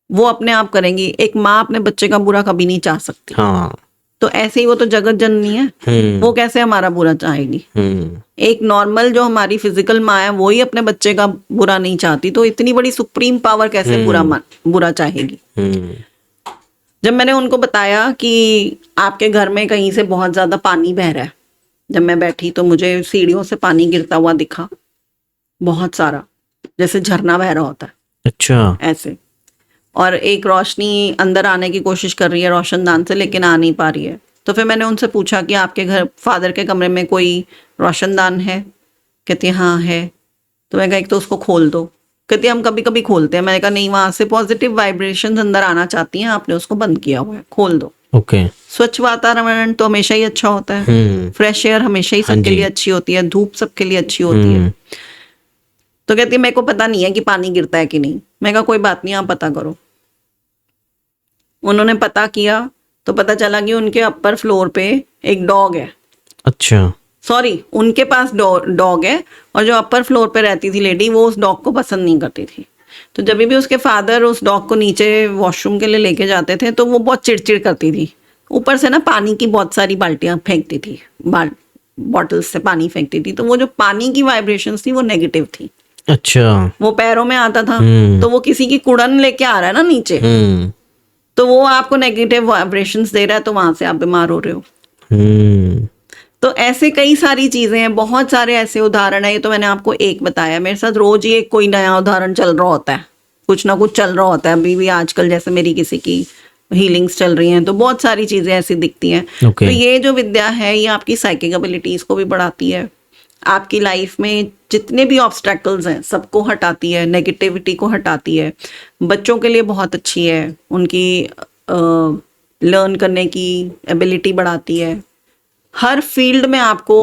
[SPEAKER 2] वो अपने आप करेंगी। एक माँ अपने बच्चे का बुरा कभी नहीं चाह सकती।
[SPEAKER 1] हाँ।
[SPEAKER 2] तो ऐसे ही वो तो जगत जननी है, वो कैसे हमारा बुरा चाहेगी? एक नॉर्मल जो हमारी फिजिकल माँ है वो ही अपने बच्चे का बुरा नहीं चाहती, तो इतनी बड़ी सुप्रीम पावर कैसे बुरा चाहेगी? जब मैंने उनको बताया कि आपके घर में कहीं से बहुत ज्यादा पानी बह रहा है, जब मैं बैठी तो मुझे सीढ़ियों से पानी गिरता हुआ दिखा, बहुत सारा, जैसे झरना बह रहा होता है।
[SPEAKER 1] अच्छा।
[SPEAKER 2] ऐसे। और एक रोशनी अंदर आने की कोशिश कर रही है रोशनदान से, लेकिन आ नहीं पा रही है। तो फिर मैंने उनसे पूछा कि आपके घर फादर के कमरे में कोई रोशनदान है? कहती हाँ है। तो मैं कहा एक तो उसको खोल दो। कहती हम कभी कभी खोलते हैं। मैंने कहा नहीं, वहां से पॉजिटिव वाइब्रेशन अंदर आना चाहती हैं, आपने उसको बंद किया हुआ है, खोल दो।
[SPEAKER 1] ओके।
[SPEAKER 2] स्वच्छ वातावरण तो हमेशा ही अच्छा होता है, फ्रेश एयर हमेशा ही सबके लिए अच्छी होती है, धूप सबके लिए अच्छी होती है। तो कहती है मेरे को पता नहीं है कि पानी गिरता है कि नहीं। मैं कहा कोई बात नहीं, आप पता करो। उन्होंने पता किया तो पता चला कि उनके अपर फ्लोर पे एक डॉग है।
[SPEAKER 1] अच्छा।
[SPEAKER 2] सॉरी, उनके पास डॉग है, और जो अपर फ्लोर पे रहती थी लेडी, वो उस डॉग को पसंद नहीं करती थी। तो जब भी उसके फादर उस डॉग को नीचे वॉशरूम के लिए लेके जाते थे तो वो बहुत चिड़चिड़ करती थी। ऊपर से ना पानी की बहुत सारी बाल्टियां फेंकती थी, बॉटल्स से पानी फेंकती थी। तो वो जो पानी की वाइब्रेशंस थी वो नेगेटिव थी।
[SPEAKER 1] अच्छा।
[SPEAKER 2] वो पैरों में आता था, तो वो किसी की कुड़न लेके आ रहा है ना नीचे, तो वो आपको नेगेटिव वाइब्रेशंस दे रहा है, तो वहां से आप बीमार हो रहे हो। तो ऐसे कई सारी चीजें हैं, बहुत सारे ऐसे उदाहरण है। ये तो मैंने आपको एक बताया, मेरे साथ रोज ही एक कोई नया उदाहरण चल रहा होता है, कुछ ना कुछ चल रहा होता है। अभी भी आजकल जैसे मेरी किसी की हीलिंग्स चल रही हैं, तो बहुत सारी चीजें ऐसी दिखती हैं।
[SPEAKER 1] Okay.
[SPEAKER 2] तो ये जो विद्या है ये आपकी साइकिक एबिलिटीज को भी बढ़ाती है, आपकी लाइफ में जितने भी ऑब्स्टेकल्स हैं सबको हटाती है, नेगेटिविटी को हटाती है। बच्चों के लिए बहुत अच्छी है, उनकी लर्न करने की एबिलिटी बढ़ाती है, हर फील्ड में आपको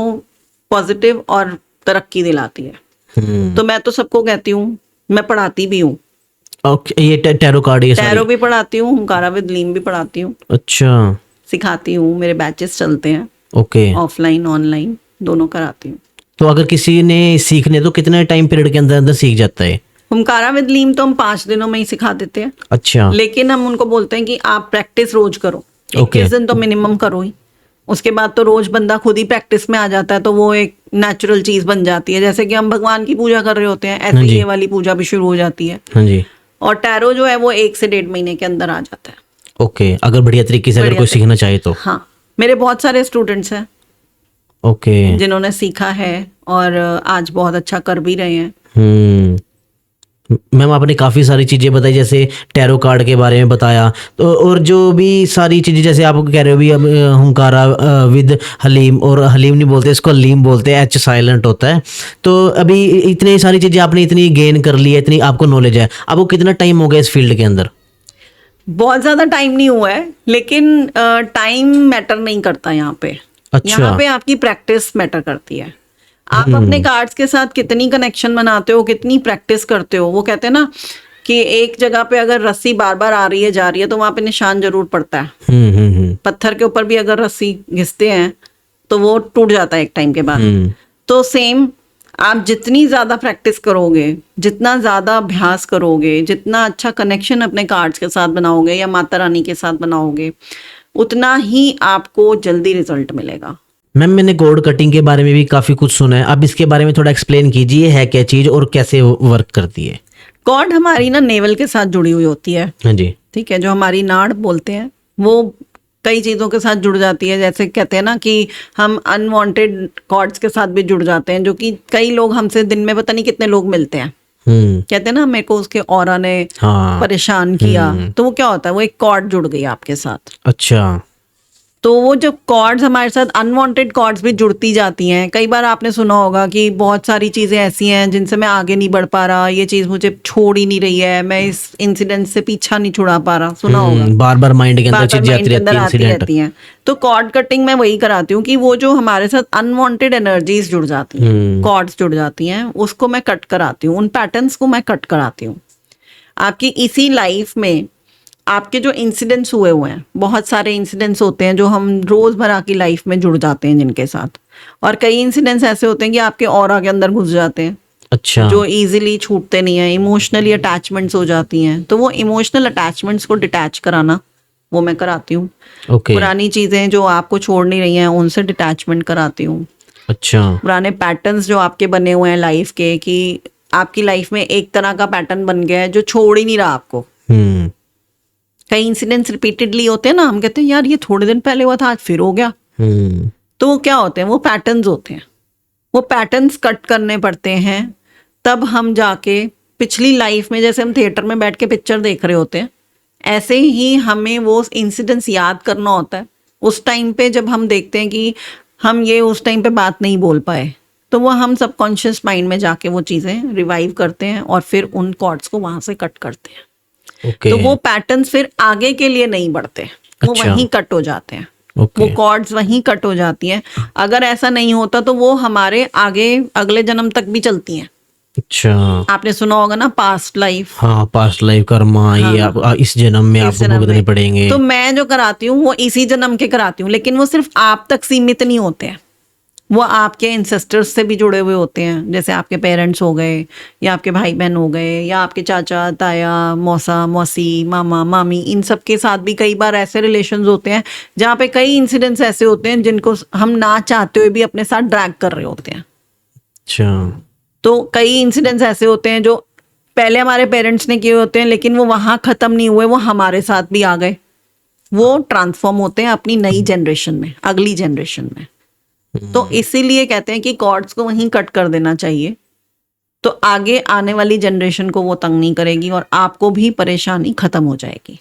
[SPEAKER 2] पॉजिटिव और तरक्की दिलाती है। तो मैं तो सबको कहती हूँ, मैं पढ़ाती भी हूँ,
[SPEAKER 1] ओके, ये टैरो कार्ड ये
[SPEAKER 2] टैरो
[SPEAKER 1] सारी।
[SPEAKER 2] भी पढ़ाती हूँ, हुंकारा विद लीम भी पढ़ाती हूँ,
[SPEAKER 1] अच्छा,
[SPEAKER 2] सिखाती हूँ, मेरे बैचेस चलते हैं,
[SPEAKER 1] ओके।
[SPEAKER 2] ऑफलाइन ऑनलाइन दोनों कराती हूँ।
[SPEAKER 1] तो अगर किसी ने सीखने तो कितने टाइम पीरियड के अंदर अंदर सीख जाता है?
[SPEAKER 2] हुंकारा विद लीम तो हम 5 दिनों में ही सिखा देते हैं,
[SPEAKER 1] अच्छा,
[SPEAKER 2] लेकिन हम उनको बोलते हैं कि आप प्रैक्टिस रोज करो,
[SPEAKER 1] Okay.
[SPEAKER 2] 21 दिन तो मिनिमम करो ही, उसके बाद तो रोज बंदा खुद ही प्रैक्टिस में आ जाता है, तो वो एक नेचुरल चीज बन जाती है। जैसे कि हम भगवान की पूजा कर रहे होते हैं, ऐसे ही ये वाली पूजा भी शुरू हो जाती है।
[SPEAKER 1] हाँ जी,
[SPEAKER 2] और टैरो जो है वो 1 से 1.5 महीने के अंदर आ जाता है।
[SPEAKER 1] ओके। अगर बढ़िया तरीके से अगर
[SPEAKER 2] बढ़िया
[SPEAKER 1] कोई सीखना चाहे तो।
[SPEAKER 2] हाँ, मेरे बहुत सारे स्टूडेंट्स हैं
[SPEAKER 1] ओके।
[SPEAKER 2] जिन्होंने सीखा है और आज बहुत अच्छा कर भी रहे हैं।
[SPEAKER 1] मैम आपने काफ़ी सारी चीज़ें बताई, जैसे टैरो कार्ड के बारे में बताया, तो और जो भी सारी चीज़ें जैसे आप कह रहे हो भी अब हुंकारा विद हलीम, और हलीम नहीं बोलते इसको, हलीम बोलते हैं, एच साइलेंट होता है। तो अभी इतनी सारी चीज़ें आपने इतनी गेन कर ली है, इतनी आपको नॉलेज है, आपको कितना टाइम हो गया इस फील्ड के अंदर?
[SPEAKER 2] बहुत ज्यादा टाइम नहीं हुआ है, लेकिन टाइम मैटर नहीं करता यहाँ पे।
[SPEAKER 1] अच्छा।
[SPEAKER 2] यहाँ पे आपकी प्रैक्टिस मैटर करती है। आप अपने कार्ड्स के साथ कितनी कनेक्शन बनाते हो, कितनी प्रैक्टिस करते हो। वो कहते हैं ना कि एक जगह पे अगर रस्सी बार बार आ रही है जा रही है तो वहां पे निशान जरूर पड़ता है। पत्थर के ऊपर भी अगर रस्सी घिसते हैं तो वो टूट जाता है एक टाइम के बाद। तो सेम, आप जितनी ज्यादा प्रैक्टिस करोगे, जितना ज्यादा अभ्यास करोगे, जितना अच्छा कनेक्शन अपने कार्ड्स के साथ बनाओगे या माता रानी के साथ बनाओगे, उतना ही आपको जल्दी रिजल्ट मिलेगा।
[SPEAKER 1] मैम मैंने कोड कटिंग के बारे में भी काफ़ी कुछ सुना है, अब इसके बारे में थोड़ा एक्सप्लेन कीजिए, है क्या चीज़ और कैसे वर्क करती है?
[SPEAKER 2] कॉर्ड हमारी ना नेवल के साथ जुड़ी हुई होती है,
[SPEAKER 1] हाँ जी,
[SPEAKER 2] ठीक है, जो हमारी नाड़ बोलते हैं, वो कई चीज़ों के साथ जुड़ जाती है। जैसे कहते हैं ना कि हम अनवांटेड कॉर्ड्स के साथ भी जुड़ जाते हैं, जो कि कई लोग हमसे दिन में पता नहीं कितने लोग मिलते हैं, कहते हैं ना मेरे को उसके ऑरा ने
[SPEAKER 1] हाँ,
[SPEAKER 2] परेशान किया, तो वो क्या होता है, वो एक कॉर्ड जुड़ गई आपके साथ।
[SPEAKER 1] अच्छा,
[SPEAKER 2] तो वो जब कॉर्ड्स हमारे साथ अनवांटेड कॉर्ड्स भी जुड़ती जाती हैं, कई बार आपने सुना होगा कि बहुत सारी चीज़ें ऐसी हैं जिनसे मैं आगे नहीं बढ़ पा रहा, ये चीज़ मुझे छोड़ ही नहीं रही है, मैं इस इंसिडेंट से पीछा नहीं छुड़ा पा रहा, सुना होगा।
[SPEAKER 1] बार बार माइंड के अंदर
[SPEAKER 2] बार-बार
[SPEAKER 1] चीजें
[SPEAKER 2] माइंड
[SPEAKER 1] आती
[SPEAKER 2] के अंदर
[SPEAKER 1] रहती
[SPEAKER 2] आती
[SPEAKER 1] है, इंसिडेंट।
[SPEAKER 2] रहती हैं। तो कॉर्ड कटिंग मैं वही कराती हूँ कि वो जो हमारे साथ अनवांटेड एनर्जीज जुड़ जाती हैं, कॉर्ड्स जुड़ जाती हैं, उसको मैं कट कराती हूँ, उन पैटर्न्स को मैं कट कराती हूँ। आपकी इसी लाइफ में आपके जो इंसिडेंट्स हुए हैं, बहुत सारे इंसिडेंट्स होते हैं जो हम रोजमर्रा की लाइफ में जुड़ जाते हैं जिनके साथ, और कई इंसिडेंट्स ऐसे होते हैं कि आपके ऑरा के अंदर घुस जाते हैं,
[SPEAKER 1] अच्छा,
[SPEAKER 2] जो इजीली छूटते नहीं है, इमोशनली अटैचमेंट्स हो जाती हैं। तो वो इमोशनल अटैचमेंट्स को डिटैच कराना वो मैं कराती हूँ।
[SPEAKER 1] ओके,
[SPEAKER 2] पुरानी चीजें जो आपको छोड़ नहीं रही हैं उनसे डिटैचमेंट कराती हूँ।
[SPEAKER 1] अच्छा,
[SPEAKER 2] पुराने पैटर्न्स जो आपके बने हुए हैं लाइफ के, कि आपकी लाइफ में एक तरह का पैटर्न बन गया है जो छोड़ ही नहीं रहा आपको। कई इंसिडेंट्स रिपीटेडली होते हैं ना, हम कहते हैं यार ये थोड़े दिन पहले हुआ था आज फिर हो गया। तो वो क्या होते हैं, वो पैटर्न्स होते हैं, वो पैटर्न्स कट करने पड़ते हैं, तब हम जाके पिछली लाइफ में, जैसे हम थिएटर में बैठ के पिक्चर देख रहे होते हैं, ऐसे ही हमें वो इंसिडेंट्स याद करना होता है। उस टाइम पे जब हम देखते हैं कि हम ये उस टाइम पे बात नहीं बोल पाए, तो वो हम सबकॉन्शियस माइंड में जाके वो चीज़ें रिवाइव करते हैं और फिर उन कॉर्ड्स को वहां से कट करते हैं।
[SPEAKER 1] ओके,
[SPEAKER 2] तो वो पैटर्न्स फिर आगे के लिए नहीं बढ़ते, वो
[SPEAKER 1] अच्छा,
[SPEAKER 2] वहीं कट हो जाते हैं,
[SPEAKER 1] ओके,
[SPEAKER 2] वो कॉर्ड्स वहीं कट हो जाती हैं। अगर ऐसा नहीं होता तो वो हमारे आगे अगले जन्म तक भी चलती हैं।
[SPEAKER 1] अच्छा,
[SPEAKER 2] आपने सुना होगा ना पास्ट लाइफ,
[SPEAKER 1] हाँ, पास्ट लाइफ कर्मा, ये आप इस जन्म में आपको भुगतने पड़ेंगे।
[SPEAKER 2] तो मैं जो कराती हूँ वो इसी जन्म के कराती हूँ, लेकिन वो सिर्फ आप तक सीमित नहीं होते हैं, वो आपके एंसेस्टर्स से भी जुड़े हुए होते हैं। जैसे आपके पेरेंट्स हो गए, या आपके भाई बहन हो गए, या आपके चाचा ताया, मौसा मौसी, मामा मामी, इन सब के साथ भी कई बार ऐसे रिलेशंस होते हैं जहाँ पे कई इंसिडेंट्स ऐसे होते हैं जिनको हम ना चाहते हुए भी अपने साथ ड्रैग कर रहे होते हैं।
[SPEAKER 1] अच्छा,
[SPEAKER 2] तो कई इंसिडेंट्स ऐसे होते हैं जो पहले हमारे पेरेंट्स ने किए होते हैं, लेकिन वो वहां खत्म नहीं हुए, वो हमारे साथ भी आ गए, वो ट्रांसफॉर्म होते हैं अपनी नई जनरेशन में, अगली जनरेशन में। तो इसीलिए कहते हैं कि कॉर्ड्स को वहीं कट कर देना चाहिए, तो आगे आने वाली जनरेशन को वो तंग नहीं करेगी और आपको भी परेशानी खत्म हो जाएगी।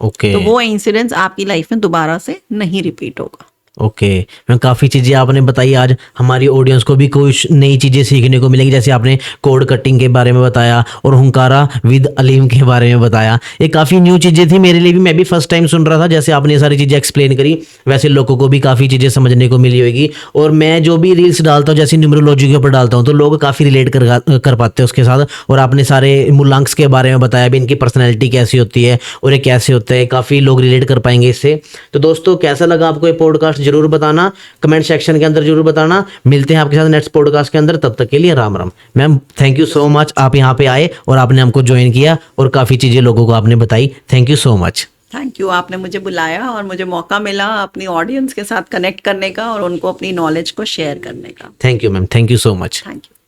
[SPEAKER 1] ओके
[SPEAKER 2] तो वो इंसिडेंस आपकी लाइफ में दोबारा से नहीं रिपीट होगा।
[SPEAKER 1] ओके मैम, काफ़ी चीज़ें आपने बताई। आज हमारी ऑडियंस को भी कुछ नई चीज़ें सीखने को मिलेंगी, जैसे आपने कोड कटिंग के बारे में बताया और हुंकारा विद अलीम के बारे में बताया। ये काफ़ी न्यू चीज़ें थी मेरे लिए भी, मैं भी फर्स्ट टाइम सुन रहा था। जैसे आपने ये सारी चीज़ें एक्सप्लेन करी, वैसे लोगों को भी काफ़ी चीज़ें समझने को मिली होगी। और मैं जो भी रील्स डालता हूँ, जैसे न्यूमरोलॉजी के ऊपर डालता हूँ, तो लोग काफ़ी रिलेट कर पाते हैं उसके साथ। और आपने सारे मूलांक्स के बारे में बताया भी, इनकी पर्सनैलिटी कैसी होती है और ये कैसे होते हैं, काफ़ी लोग रिलेट कर पाएंगे इससे। तो दोस्तों, कैसा लगा आपको ये पॉडकास्ट, जरूर बताना, कमेंट सेक्शन के अंदर जरूर बताना। मिलते हैं आपके साथ नेक्स्ट पॉडकास्ट के अंदर, तब तक के लिए Ram Ram. Ma'am thank you so much, आप यहाँ पे आए और आपने हमको ज्वाइन किया और काफ़ी चीज़ें लोगों को आपने बताई। Thank you so much.
[SPEAKER 2] Thank you, आपने मुझे बुलाया और मुझे मौका मिला अपनी ऑडियंस के साथ कनेक्ट करने का और उनको अपनी नॉलेज को शेयर करने का।
[SPEAKER 1] Thank you ma'am, thank you so much.
[SPEAKER 2] Thank you.